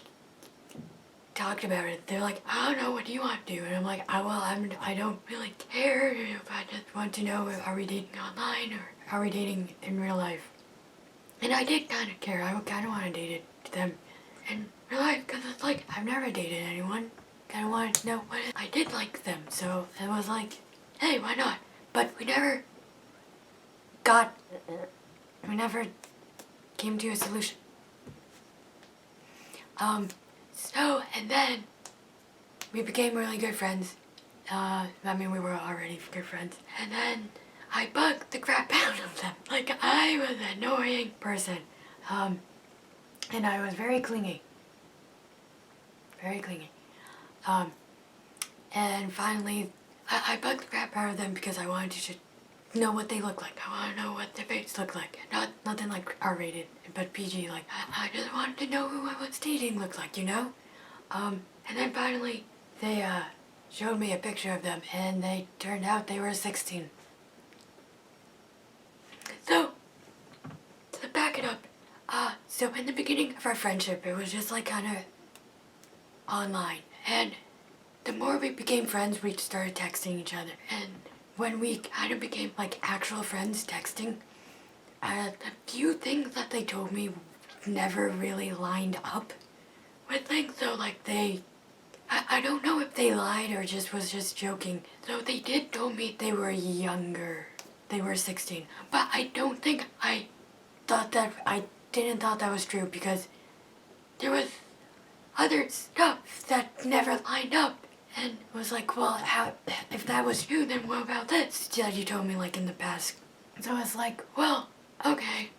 talked about it. They're like, I don't know, what do you want to do? And I'm like, I don't really care. If I just want to know, are we dating online or are we dating in real life? And I did kind of care. I kind of want to date them in real life, because it's like, I've never dated anyone. Kind of wanted to know what I did like them. So it was like, hey, why not? But we never came to a solution. So, and then we became really good friends. We were already good friends. And then I bugged the crap out of them. Like, I was an annoying person. And I was very clingy. Very clingy. And finally, I bugged the crap out of them because I wanted to know what they look like. I want to know what their face looked like. Nothing like R-rated, but PG. Like, I just wanted to know who I was dating looked like, you know? And then finally, they showed me a picture of them, and they turned out they were 16. So, to back it up, so in the beginning of our friendship, it was just like kind of online. And the more we became friends, we started texting each other. And when we kind of became like actual friends texting, the few things that they told me never really lined up with things. So like I don't know if they lied or was just joking. So they did tell me they were younger. They were 16. But I don't think I didn't thought that was true, because there was other stuff that never lined up. And was like, well, if that was true, then what about this that you told me, like, in the past? So I was like, well, okay,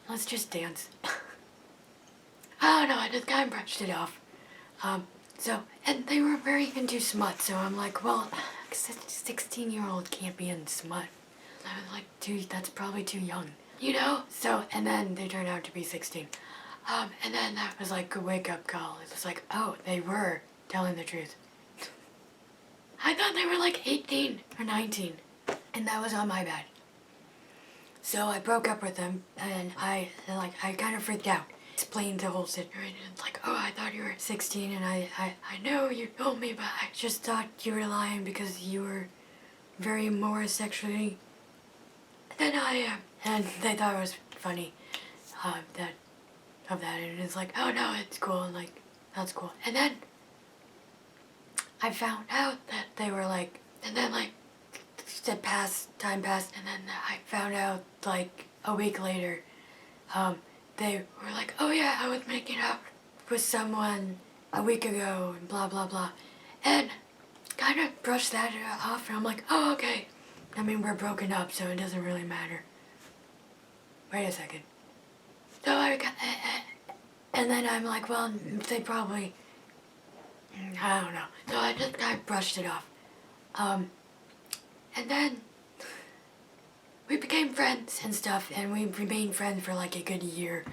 let's just dance. I don't know, I just kind of brushed it off. And they were very into smut, so I'm like, well, a 16-year-old can't be in smut. I was like, that's probably too young, you know? So, and then they turned out to be 16. And then that was like a wake-up call. It was like, oh, they were telling the truth. I thought they were like 18 or 19, and that was on my bad. So I broke up with them, and I kind of freaked out. Explained the whole situation. It's like, oh, I thought you were 16, and I know you told me, but I just thought you were lying because you were very more sexually than I am. And they thought it was funny, that, and it's like, oh no, it's cool, and like, that's cool. And then I found out that they were like, and then like, time passed, and then I found out like a week later, they were like, oh yeah, I was making out with someone a week ago, and blah blah blah, and kind of brushed that off, and I'm like, oh okay, we're broken up, so it doesn't really matter. Wait a second. So and then I'm like, well, they probably, I don't know. So I just kind of brushed it off. And then we became friends and stuff, and we remained friends for like a good year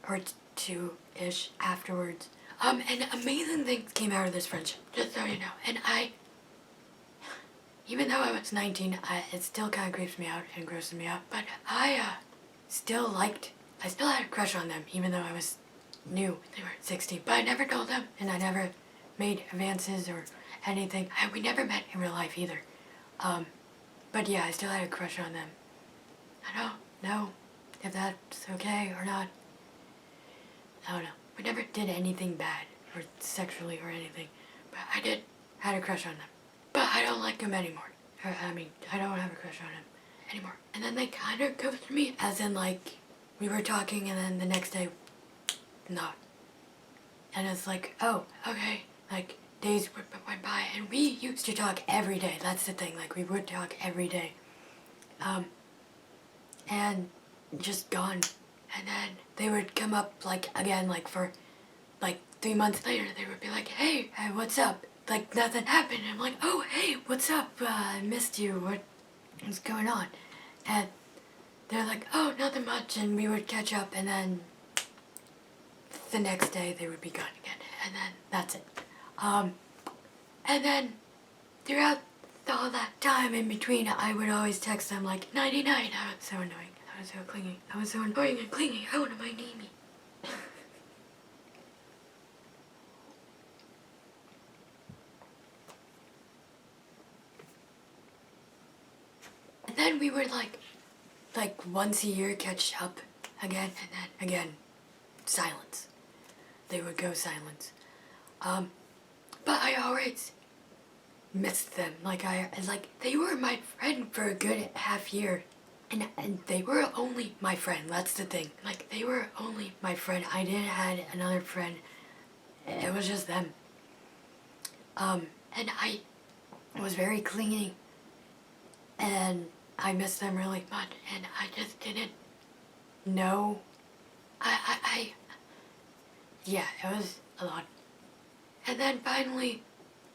or two-ish afterwards. And amazing things came out of this friendship, just so you know. And even though I was 19, it still kind of creeps me out and grosses me out. But I still had a crush on them, even though I was new. They were 16. But I never told them, and I never made advances or anything. We never met in real life either. But yeah, I still had a crush on them. I don't know if that's okay or not. I don't know. We never did anything bad or sexually or anything. But I had a crush on them. But I don't like them anymore. I don't have a crush on them anymore. And then they kind of ghosted me, as in like, we were talking and then the next day, not. And it's like, oh, okay. Like, days went by and we used to talk every day. That's the thing. Like, we would talk every day. And just gone. And then they would come up, like, again, like, for, like, 3 months later, they would be like, hey, what's up? Like, nothing happened. I'm like, oh, hey, what's up? I missed you. What's going on? And they're like, oh, nothing much. And we would catch up, and then the next day they would be gone again. And then that's it. And then throughout all that time in between, I would always text them, like, 99. I was so annoying. I was so clingy. I was so annoying and clingy. I want to my name. And then we would like once a year catch up again, and then again, silence. They would go silence. But I always missed them. Like they were my friend for a good half year. And they were only my friend, that's the thing. Like, they were only my friend. I didn't have another friend. It was just them. And I was very clingy. And I missed them really much. And I just didn't know. Yeah, it was a lot. And then finally,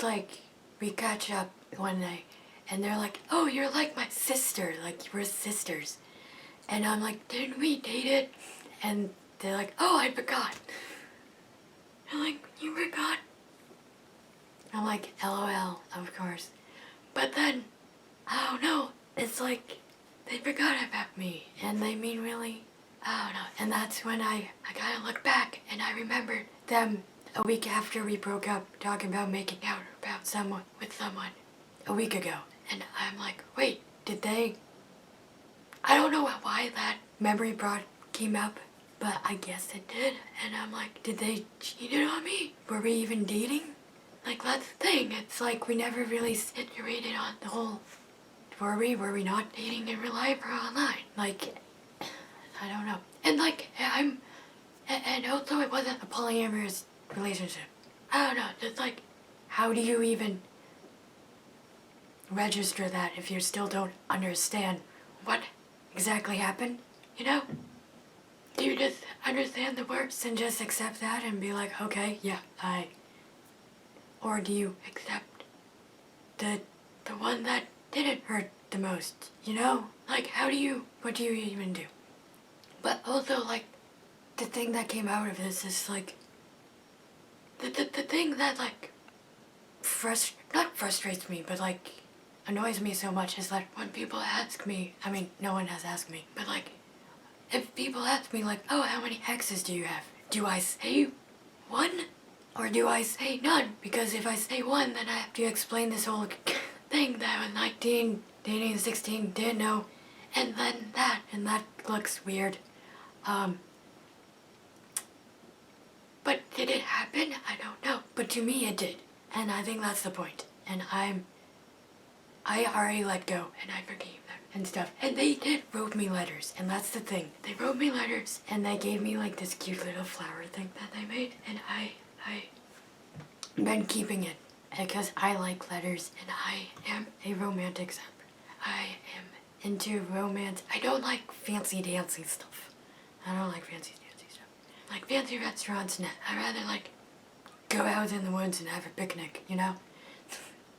like, we catch up one night. And they're like, oh, you're like my sister. Like, we're sisters. And I'm like, didn't we date it? And they're like, oh, I forgot. I'm like, you forgot? I'm like, LOL, of course. But then, I don't know. It's like, they forgot about me. And they mean really, I don't know. And that's when I kind of look back and I remembered them a week after we broke up, talking about making out with someone a week ago. And I'm like, wait, did they? I don't know why that memory came up, but I guess it did. And I'm like, did they cheat on me? Were we even dating? Like, that's the thing. It's like we never really situated on the whole, were we not dating in real life or online? Like, I don't know. And like, and also it wasn't a polyamorous relationship. I don't know, just like, how do you even register that if you still don't understand what exactly happened, you know? Do you just understand the words and just accept that and be like, okay, yeah, or do you accept the one that didn't hurt the most, you know? Like, what do you even do? But also, like, the thing that came out of this is, like, the thing that, like, not frustrates me, but, like, annoys me so much is that when people ask me, I mean, no one has asked me, but, like, if people ask me, like, oh, how many exes do you have? Do I say one? Or do I say none? Because if I say one, then I have to explain this whole thing that I was 19, dating 16, didn't know, and then that looks weird. But did it happen? I don't know. But to me, it did. And I think that's the point. And I already let go, and I forgave them and stuff. And they did wrote me letters, and that's the thing. They wrote me letters, and they gave me, like, this cute little flower thing that they made, and I've been keeping it, because I like letters, and I am a romantic sap. I am into romance. I don't like fancy dancy stuff. I don't like fancy dancy stuff. Like fancy restaurants, and I'd rather, like, go out in the woods and have a picnic, you know?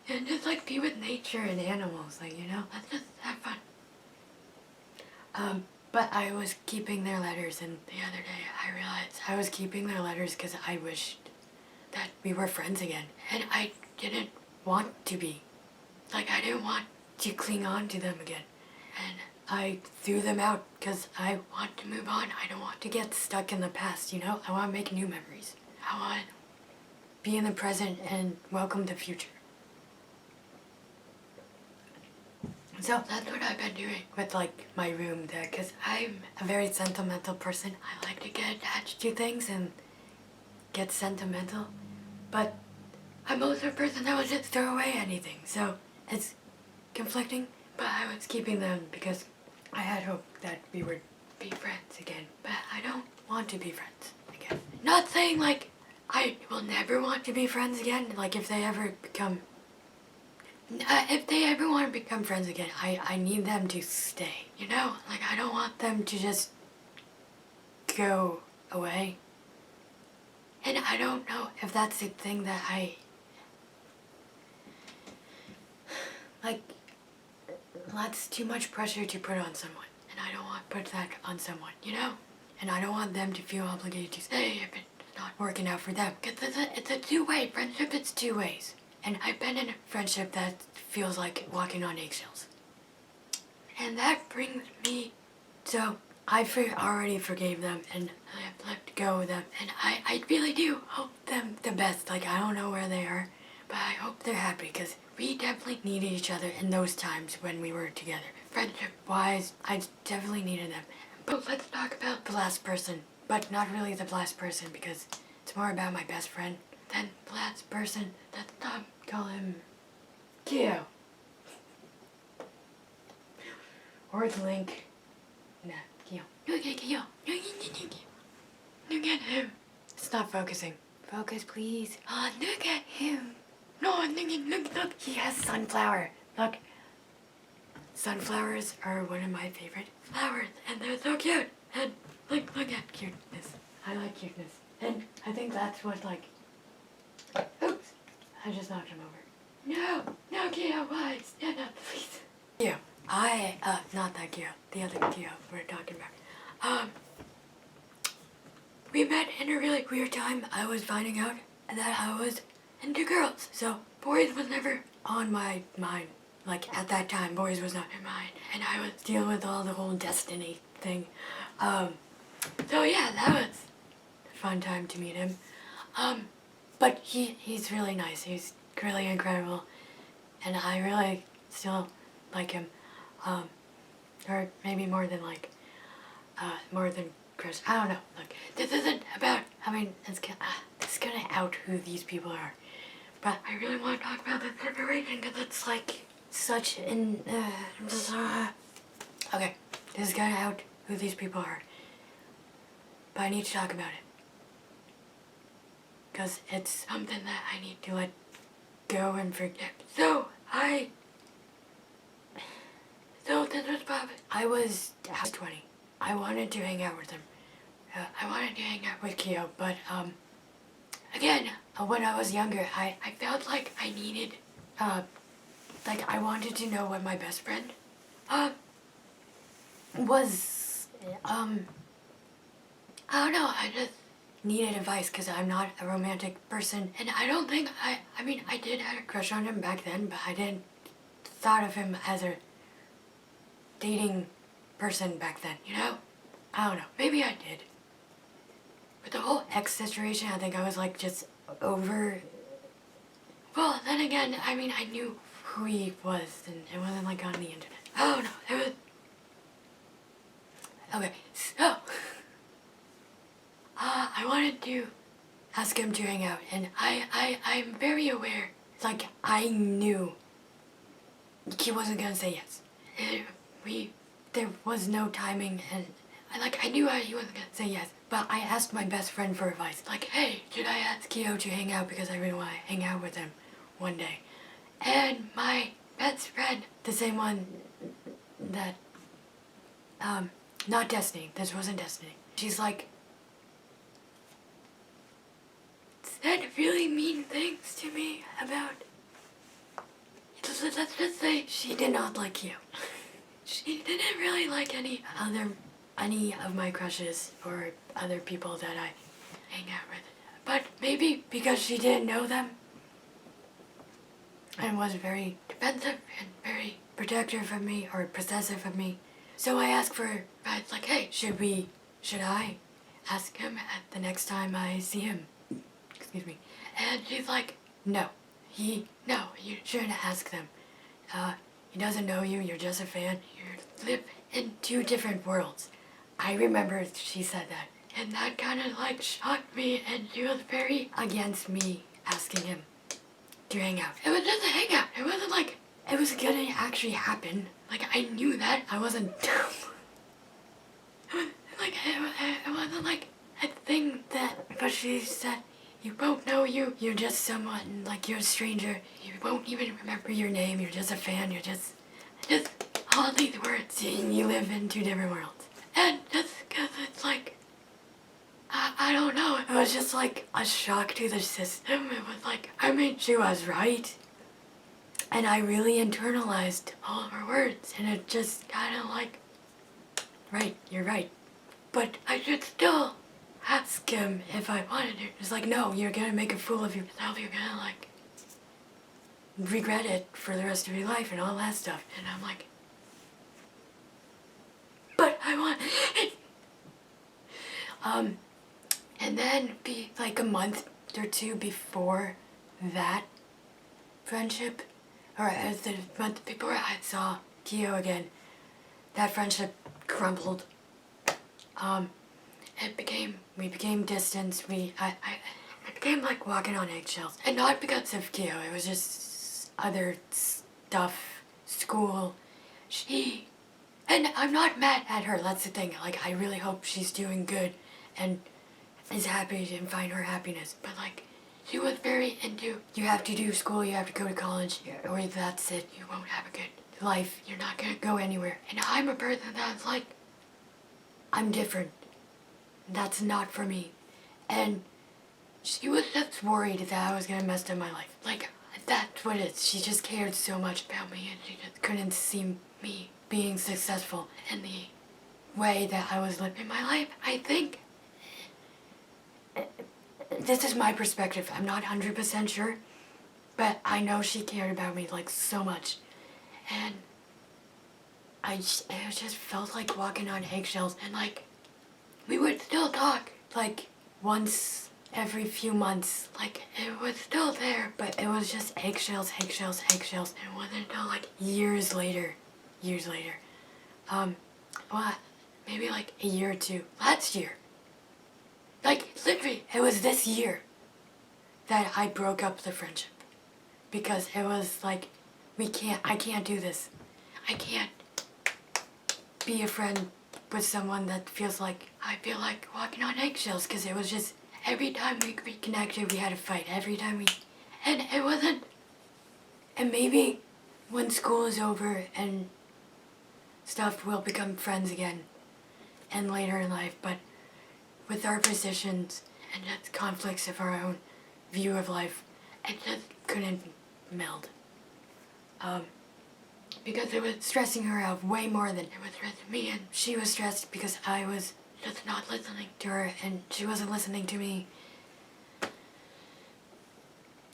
And just, like, be with nature and animals, like, you know? Let's just have fun. But I was keeping their letters, and the other day I realized I was keeping their letters because I wished that we were friends again. And I didn't want to be. Like, I didn't want to cling on to them again. And I threw them out because I want to move on. I don't want to get stuck in the past, you know? I want to make new memories. I want to be in the present and welcome the future. So that's what I've been doing with like my room there, because I'm a very sentimental person. I like to get attached to things and get sentimental, but I'm also a person that would just throw away anything. So it's conflicting, but I was keeping them because I had hope that we would be friends again, but I don't want to be friends again. Not saying like I will never want to be friends again, like if they ever want to become friends again, I need them to stay, you know? Like, I don't want them to just go away. And I don't know if that's the thing that like, that's too much pressure to put on someone. And I don't want to put that on someone, you know? And I don't want them to feel obligated to stay if it's not working out for them. Because it's a two-way friendship, it's two ways. And I've been in a friendship that feels like walking on eggshells. And that brings me, so I already forgave them and I've let go of them. And I really do hope them the best. Like, I don't know where they are, but I hope they're happy because we definitely needed each other in those times when we were together. Friendship-wise, I definitely needed them. But let's talk about the last person, but not really the last person because it's more about my best friend. Then the last person, let's call him Keo. Or it's Link. Nah, Keo. Look at Keo. Look at him. It's not focusing. Focus, please. Oh, look at him. No, look. He has sunflower. Look. Sunflowers are one of my favorite flowers, and they're so cute. And look at cuteness. I like cuteness. And I think that's what, like, oops, I just knocked him over. No, Keo, why? Stand up, please. Keo, not that Keo, the other Keo we're talking about. We met in a really weird time. I was finding out that I was into girls, so boys was never on my mind. Like, at that time, boys was not in mind, and I was dealing with all the whole destiny thing. So yeah, that was a fun time to meet him. But he's really nice. He's really incredible, and I really still like him. Or maybe more than Chris. I don't know. Look, this isn't about. I mean, it's gonna out who these people are, but I really want to talk about this separation because it's like such an. Okay, this is gonna out who these people are, but I need to talk about it. Because it's something that I need to let go and forget. So this was Bob. I was 20. I wanted to hang out with him. I wanted to hang out with Keo, but again, when I was younger, I felt like I needed, like I wanted to know what my best friend was. I don't know. I just needed advice because I'm not a romantic person, and I don't think I mean I did have a crush on him back then, but I didn't thought of him as a dating person back then, you know? I don't know, maybe I did. With the whole ex situation, I think I was like just over. Well, then again, I mean I knew who he was, and it wasn't like on the internet. I don't know, it was okay, so I wanted to ask him to hang out, and I'm very aware, like, I knew he wasn't gonna say yes. There was no timing, and I knew he wasn't gonna say yes, but I asked my best friend for advice, like, hey, should I ask Keo to hang out because I really want to hang out with him one day? And my best friend, the same one that, not Destiny, this wasn't Destiny, she's like, said really mean things to me about, let's just say she did not like you. She didn't really like any of my crushes or other people that I hang out with. But maybe because she didn't know them and was very defensive and very protective of me or possessive of me. So I asked for advice, like, hey, should I ask him at the next time I see him? Excuse me. And she's like, no, you shouldn't ask them. He doesn't know you, you're just a fan. You live in two different worlds. I remember she said that. And that kind of like shocked me, and she was very against me asking him to hang out. It was just a hangout. It wasn't like it was gonna actually happen. Like, I knew that. I wasn't dumb. Like, it wasn't like a thing that, but she said, you won't know you. You're just someone, like, you're a stranger. You won't even remember your name. You're just a fan. You're just all these words. And you live in two different worlds. And just because it's like, I don't know. It was just like a shock to the system. It was like, I mean, she was right. And I really internalized all of her words. And it just kind of like, right, you're right. But I should still ask him if I wanted to. It's like, no, you're gonna make a fool of yourself. You're gonna like regret it for the rest of your life and all that stuff. And I'm like, but I want it. And then be like a month or two before that friendship, or as the month before I saw Kyo again, that friendship crumbled. We became distant. I became like walking on eggshells. And not because of Kyo, it was just other stuff, school. And I'm not mad at her, that's the thing. Like, I really hope she's doing good and is happy and find her happiness. But like, she was very into, you have to do school, you have to go to college, or that's it, you won't have a good life, you're not gonna go anywhere. And I'm a person that's like, I'm different. That's not for me. And she was just worried that I was gonna mess up my life. Like, that's what it is. She just cared so much about me, and she just couldn't see me being successful in the way that I was living my life. I think this is my perspective. I'm not 100% sure, but I know she cared about me like so much. And it just felt like walking on eggshells. And like, we would still talk like once every few months. Like, it was still there, but it was just eggshells. And it wasn't until like years later, well, maybe like a year or two, last year. Like, literally, it was this year that I broke up the friendship. Because it was like, I can't do this. I can't be a friend with someone that feels like, I feel like walking on eggshells. Because it was just, every time we reconnected, we had a fight. And it wasn't, and maybe when school is over and stuff, we'll become friends again. And later in life, but with our positions and just conflicts of our own view of life, it just couldn't meld. Because it was stressing her out way more than it was stressing me, and she was stressed because I was just not listening to her, and she wasn't listening to me.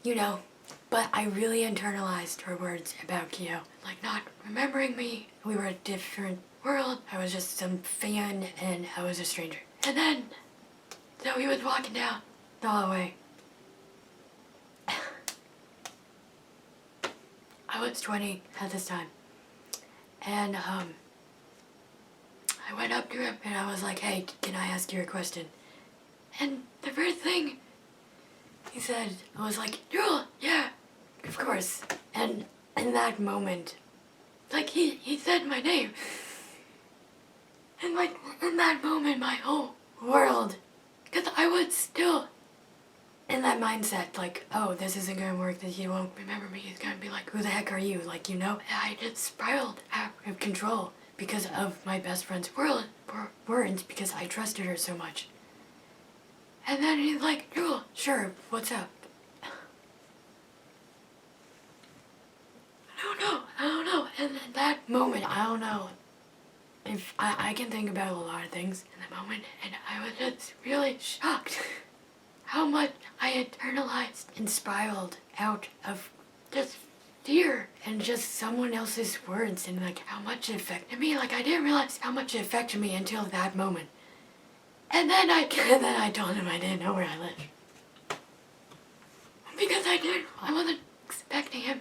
You know, but I really internalized her words about Kyo. Like, not remembering me, we were a different world, I was just some fan, and I was a stranger. And then, so he was walking down the hallway. I was 20 at this time. And, I went up to him and I was like, hey, can I ask you a question? And the first thing he said was like, Jul, yeah, of course. And in that moment, like, he said my name. And like, in that moment, my whole world, because I was still in that mindset, like, oh, this isn't gonna work, that he won't remember me, he's gonna be like, who the heck are you? Like, you know? And I just spiraled out of control because of my best friend's words, because I trusted her so much. And then he's like, Jewel, sure, what's up? I don't know. And in that moment, I don't know if I can think about a lot of things in the moment, and I was just really shocked how much I internalized and spiraled out of just fear and just someone else's words, and like how much it affected me. Like I didn't realize how much it affected me until that moment. And then I told him I didn't know where I lived. Because I wasn't expecting him.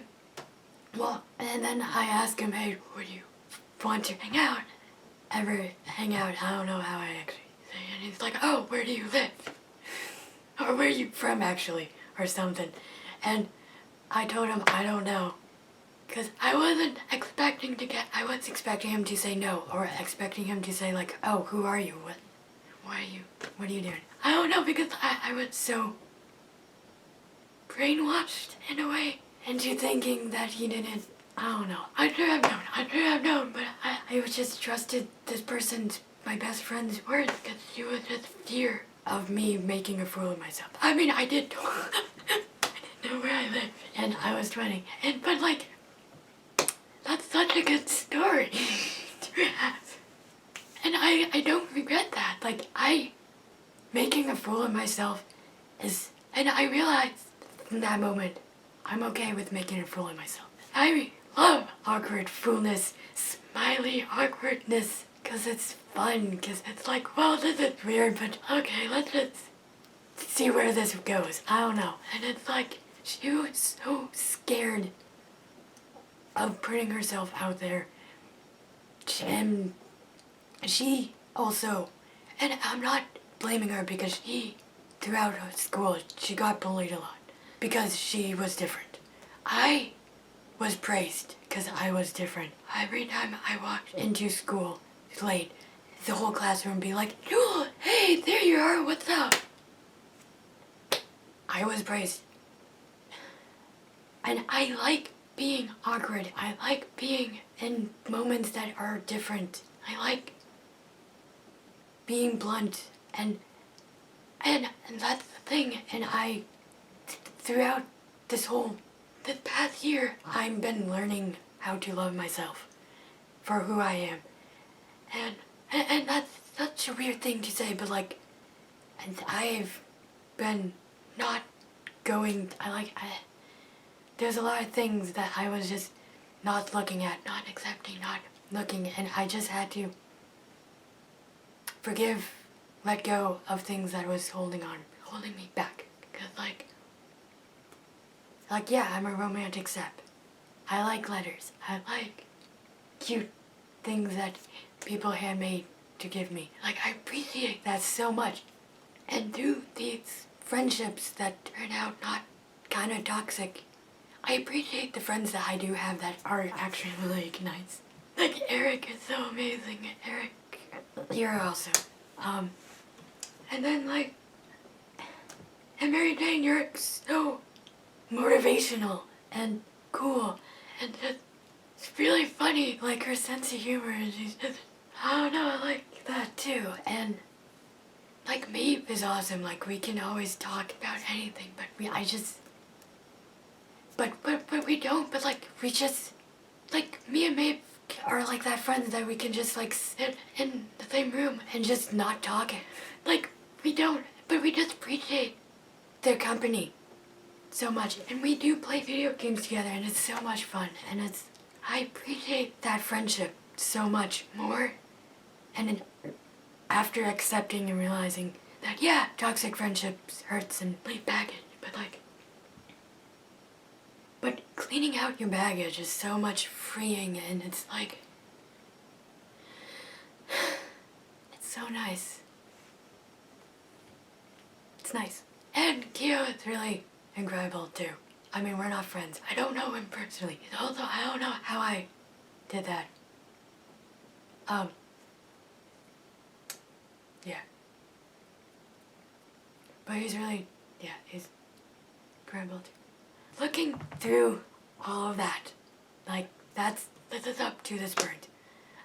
Well, and then I asked him, hey, would you want to hang out? Ever hang out? I don't know how I actually say it. And he's like, oh, where do you live? Or where are you from, actually? Or something. And I told him, I don't know. Because I was expecting him to say no. Or expecting him to say, like, oh, who are you? What are you doing? I don't know, because I was so brainwashed in a way into thinking that he didn't. I don't know. I should have known, but I was just trusted this person's, my best friend's words, because she was just fear of me making a fool of myself. I mean, I did know where I lived, and I was 20, but like, that's such a good story to have. And I don't regret that. Like, making a fool of myself is, and I realized in that moment, I'm okay with making a fool of myself. I love awkward foolness, smiley awkwardness, because it's fun, because it's like, well, this is weird, but okay, let's just see where this goes. I don't know. And it's like, she was so scared of putting herself out there. And she also, and I'm not blaming her, because throughout her school, she got bullied a lot because she was different. I was praised because I was different. Every time I walked into school late, the whole classroom would be like, Jewel, hey, there you are, what's up? I was praised. And I like being awkward. I like being in moments that are different. I like being blunt, and that's the thing. And throughout this past year, I've been learning how to love myself for who I am. And that's such a weird thing to say, but like, and I've been not going, there's a lot of things that I was just not looking at, not accepting, not looking, and I just had to forgive, let go of things that was holding me back. Cause like yeah, I'm a romantic sep. I like letters. I like cute things that people handmade to give me. Like, I appreciate that so much. And through these friendships that turn out not kind of toxic, I appreciate the friends that I do have that are actually really nice. Like, Eric is so amazing. Eric, you're awesome. And then like, and Mary Jane, you're so motivational and cool, and just, it's really funny. Like, her sense of humor, and she's just, I don't know, I like that too. And like, Maeve is awesome. Like, we can always talk about anything, but we don't, but like, we just, like, me and Maeve are like that friends that we can just like sit in the same room and just not talk. Like, we don't, but we just appreciate their company so much. And we do play video games together, and it's so much fun. And I appreciate that friendship so much more. And then after accepting and realizing that, yeah, toxic friendships hurts and leave baggage, but cleaning out your baggage is so much freeing, and it's like, it's so nice. It's nice. And Keo is really incredible too. I mean, we're not friends. I don't know him personally. Also, I don't know how I did that. Yeah. But he's really, yeah, he's incredible too. Looking through all of that, like, this is up to this point.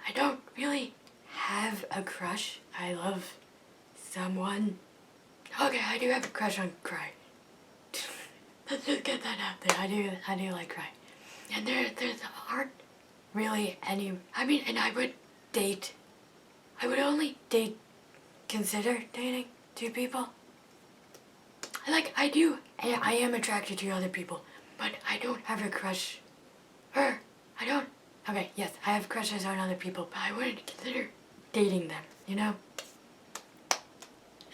I don't really have a crush. I love someone. Okay, I do have a crush on Cry. Let's just get that out there. I do like Cry. And there aren't really any, I mean, and I would only consider dating two people. like, I am attracted to other people, but I don't have a crush. I don't. Okay, yes, I have crushes on other people, but I wouldn't consider dating them, you know?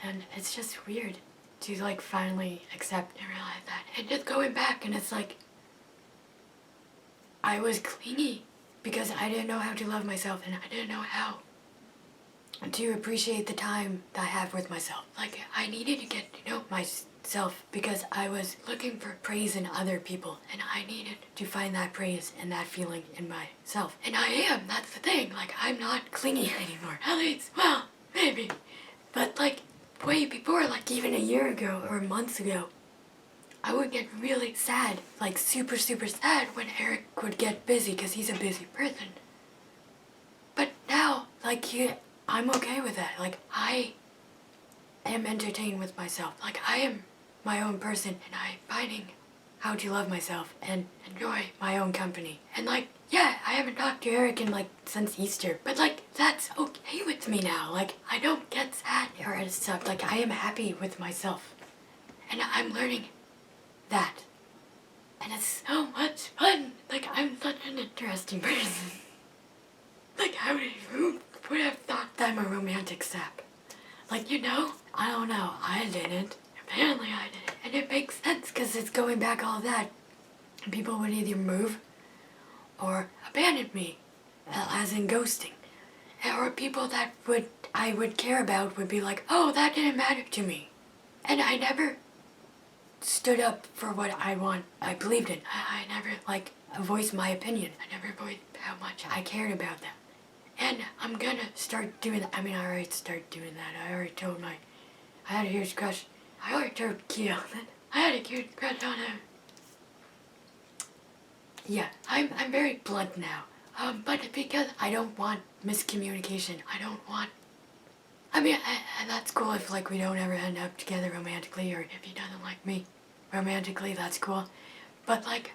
And it's just weird to, like, finally accept and realize that. And just going back, and it's like, I was clingy because I didn't know how to love myself, and I didn't know how to appreciate the time that I have with myself. Like, I needed to get to know myself because I was looking for praise in other people, and I needed to find that praise and that feeling in myself. And I am, that's the thing. Like, I'm not clingy anymore. At least, well, maybe. But, like, way before, like, even a year ago or months ago, I would get really sad, like, super, super sad when Eric would get busy because he's a busy person. But now, like, I'm okay with that. Like, I am entertained with myself. Like, I am my own person, and I'm finding how to love myself and enjoy my own company. And, like, yeah, I haven't talked to Eric in, like, since Easter, but, like, that's okay with me now. Like, I don't get sad or stuff. Like, I am happy with myself, and I'm learning that. And it's so much fun. Like, I'm such an interesting person. Like, who would have thought that I'm a romantic sap? Like, you know? I don't know. I didn't. Apparently I didn't. And it makes sense because it's going back all that. People would either move or abandon me, as in ghosting. Or people that I would care about would be like, oh, that didn't matter to me. And I never stood up for what I believed in. I never, like, voiced my opinion. I never voiced how much I cared about them. And I'm gonna start doing that. I mean, I already started doing that. I already told I had a huge crush. I already told Keo that I had a huge crush on him. Yeah, I'm very blunt now. But because I don't want miscommunication. I mean, and that's cool if, like, we don't ever end up together romantically, or if he doesn't like me romantically, that's cool. But, like,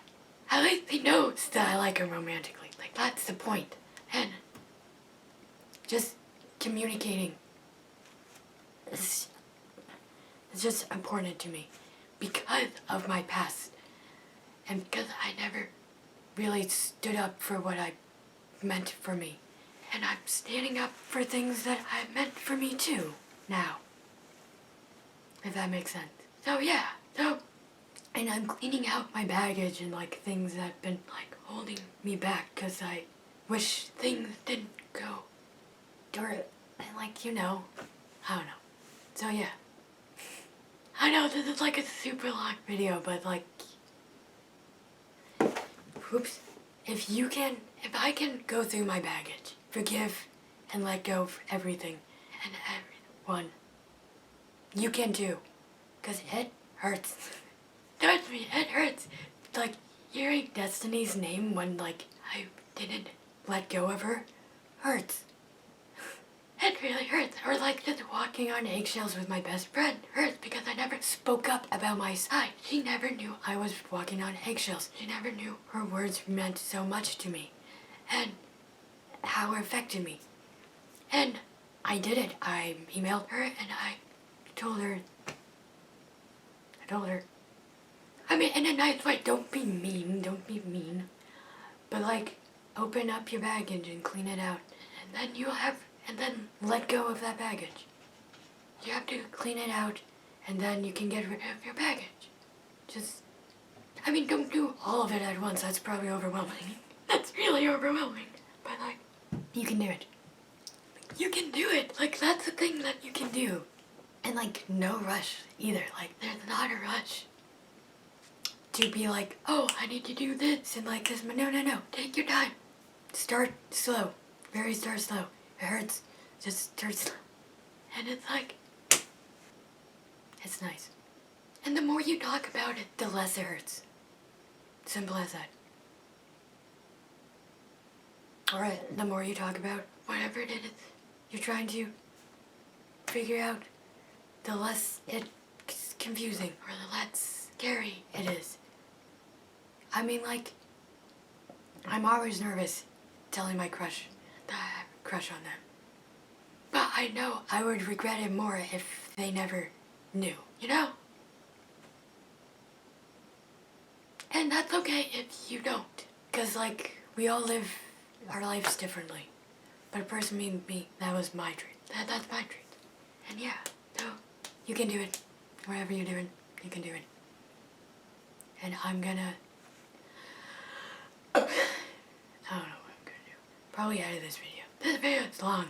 at least he knows that I like him romantically. Like, that's the point. And just communicating is just important to me because of my past and because I never really stood up for what I meant for me. And I'm standing up for things that I meant for me too now, if that makes sense. So yeah, and I'm cleaning out my baggage and, like, things that have been, like, holding me back because I wish things didn't go. Or, and, like, you know, I don't know. So yeah. I know this is, like, a super long video, but, like, oops. If I can go through my baggage, forgive and let go of everything and everyone, you can too. Because it hurts. Trust me, it hurts. Like, hearing Destiny's name when, like, I didn't let go of her hurts. It really hurts. Or, like, just walking on eggshells with my best friend hurts because I never spoke up about my side. She never knew I was walking on eggshells. She never knew her words meant so much to me and how it affected me. And I did it. I emailed her and I told her, I mean, in a nice way, don't be mean. But, like, open up your baggage and clean it out. And then let go of that baggage. You have to clean it out, and then you can get rid of your baggage. I mean, don't do all of it at once. That's probably overwhelming. That's really overwhelming. But, like, you can do it. You can do it. Like, that's the thing that you can do. And, like, no rush either. Like, there's not a rush to be like, oh, I need to do this and, like, this. No. Take your time. Start slow. Start slow. It hurts. Just start slow. And it's like, it's nice. And the more you talk about it, the less it hurts. Simple as that. Or the more you talk about whatever it is you're trying to figure out, the less it's confusing or the less scary it is. I mean, like, I'm always nervous telling my crush that I have a crush on them. But I know I would regret it more if they never knew, you know? And that's okay if you don't. Because, like, we all live our lives differently. But a person being me, that was my trait. That's my trait. And yeah, so you can do it. Whatever you're doing, you can do it. And I'm gonna... I don't know what I'm gonna do. Probably edit this video. This video is long.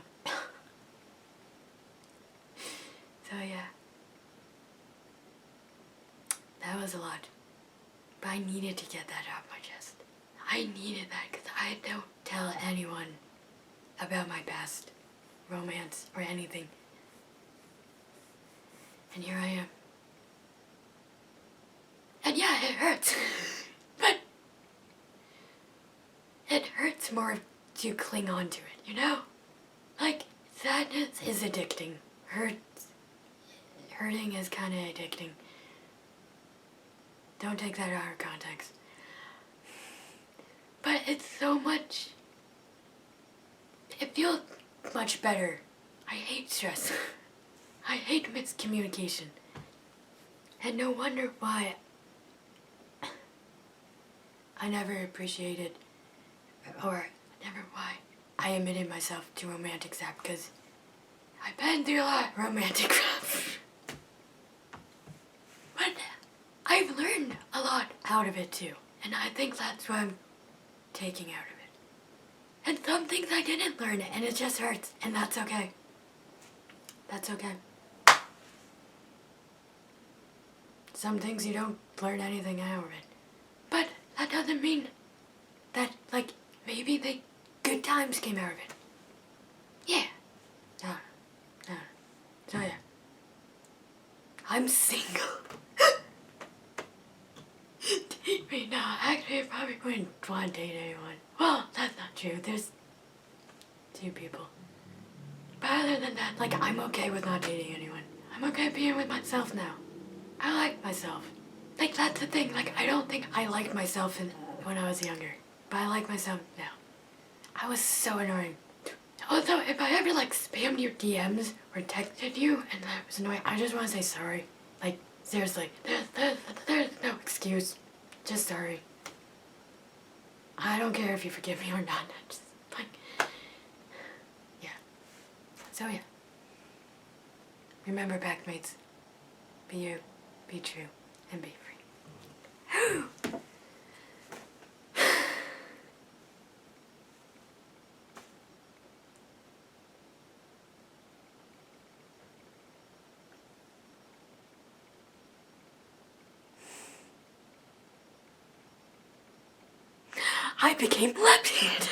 So yeah. That was a lot. But I needed to get that off my chest. I needed that because I don't tell anyone about my past romance or anything. And here I am. And yeah, it hurts. But it hurts more to cling on to it, you know? Like, sadness is addicting. Hurting is kind of addicting. Don't take that out of context. But it's so much... It feels much better. I hate stress. I hate miscommunication. And no wonder why I never appreciated, or never why I admitted myself to romantic rap, because I've been through a lot of romantic rap. But I've learned a lot out of it too. And I think that's what I'm taking out of it. And some things I didn't learn, and it just hurts, and that's okay. That's okay. Some things you don't learn anything out of it. But that doesn't mean that, like, maybe the good times came out of it. Yeah. No. So yeah. I'm single. Date me? No, actually I probably wouldn't want to date anyone. Well, that's not true. There's 2 people. But other than that, like, I'm okay with not dating anyone. I'm okay being with myself now. I like myself. Like, that's the thing. Like, I don't think I liked myself when I was younger. But I like myself now. I was so annoying. Also, if I ever, like, spammed your DMs or texted you and that was annoying, I just want to say sorry. Like, seriously. There's no excuse. Just sorry. I don't care if you forgive me or not. Just, like, yeah. So, yeah. Remember, packmates. Be you, be true, and be free. I became left-handed.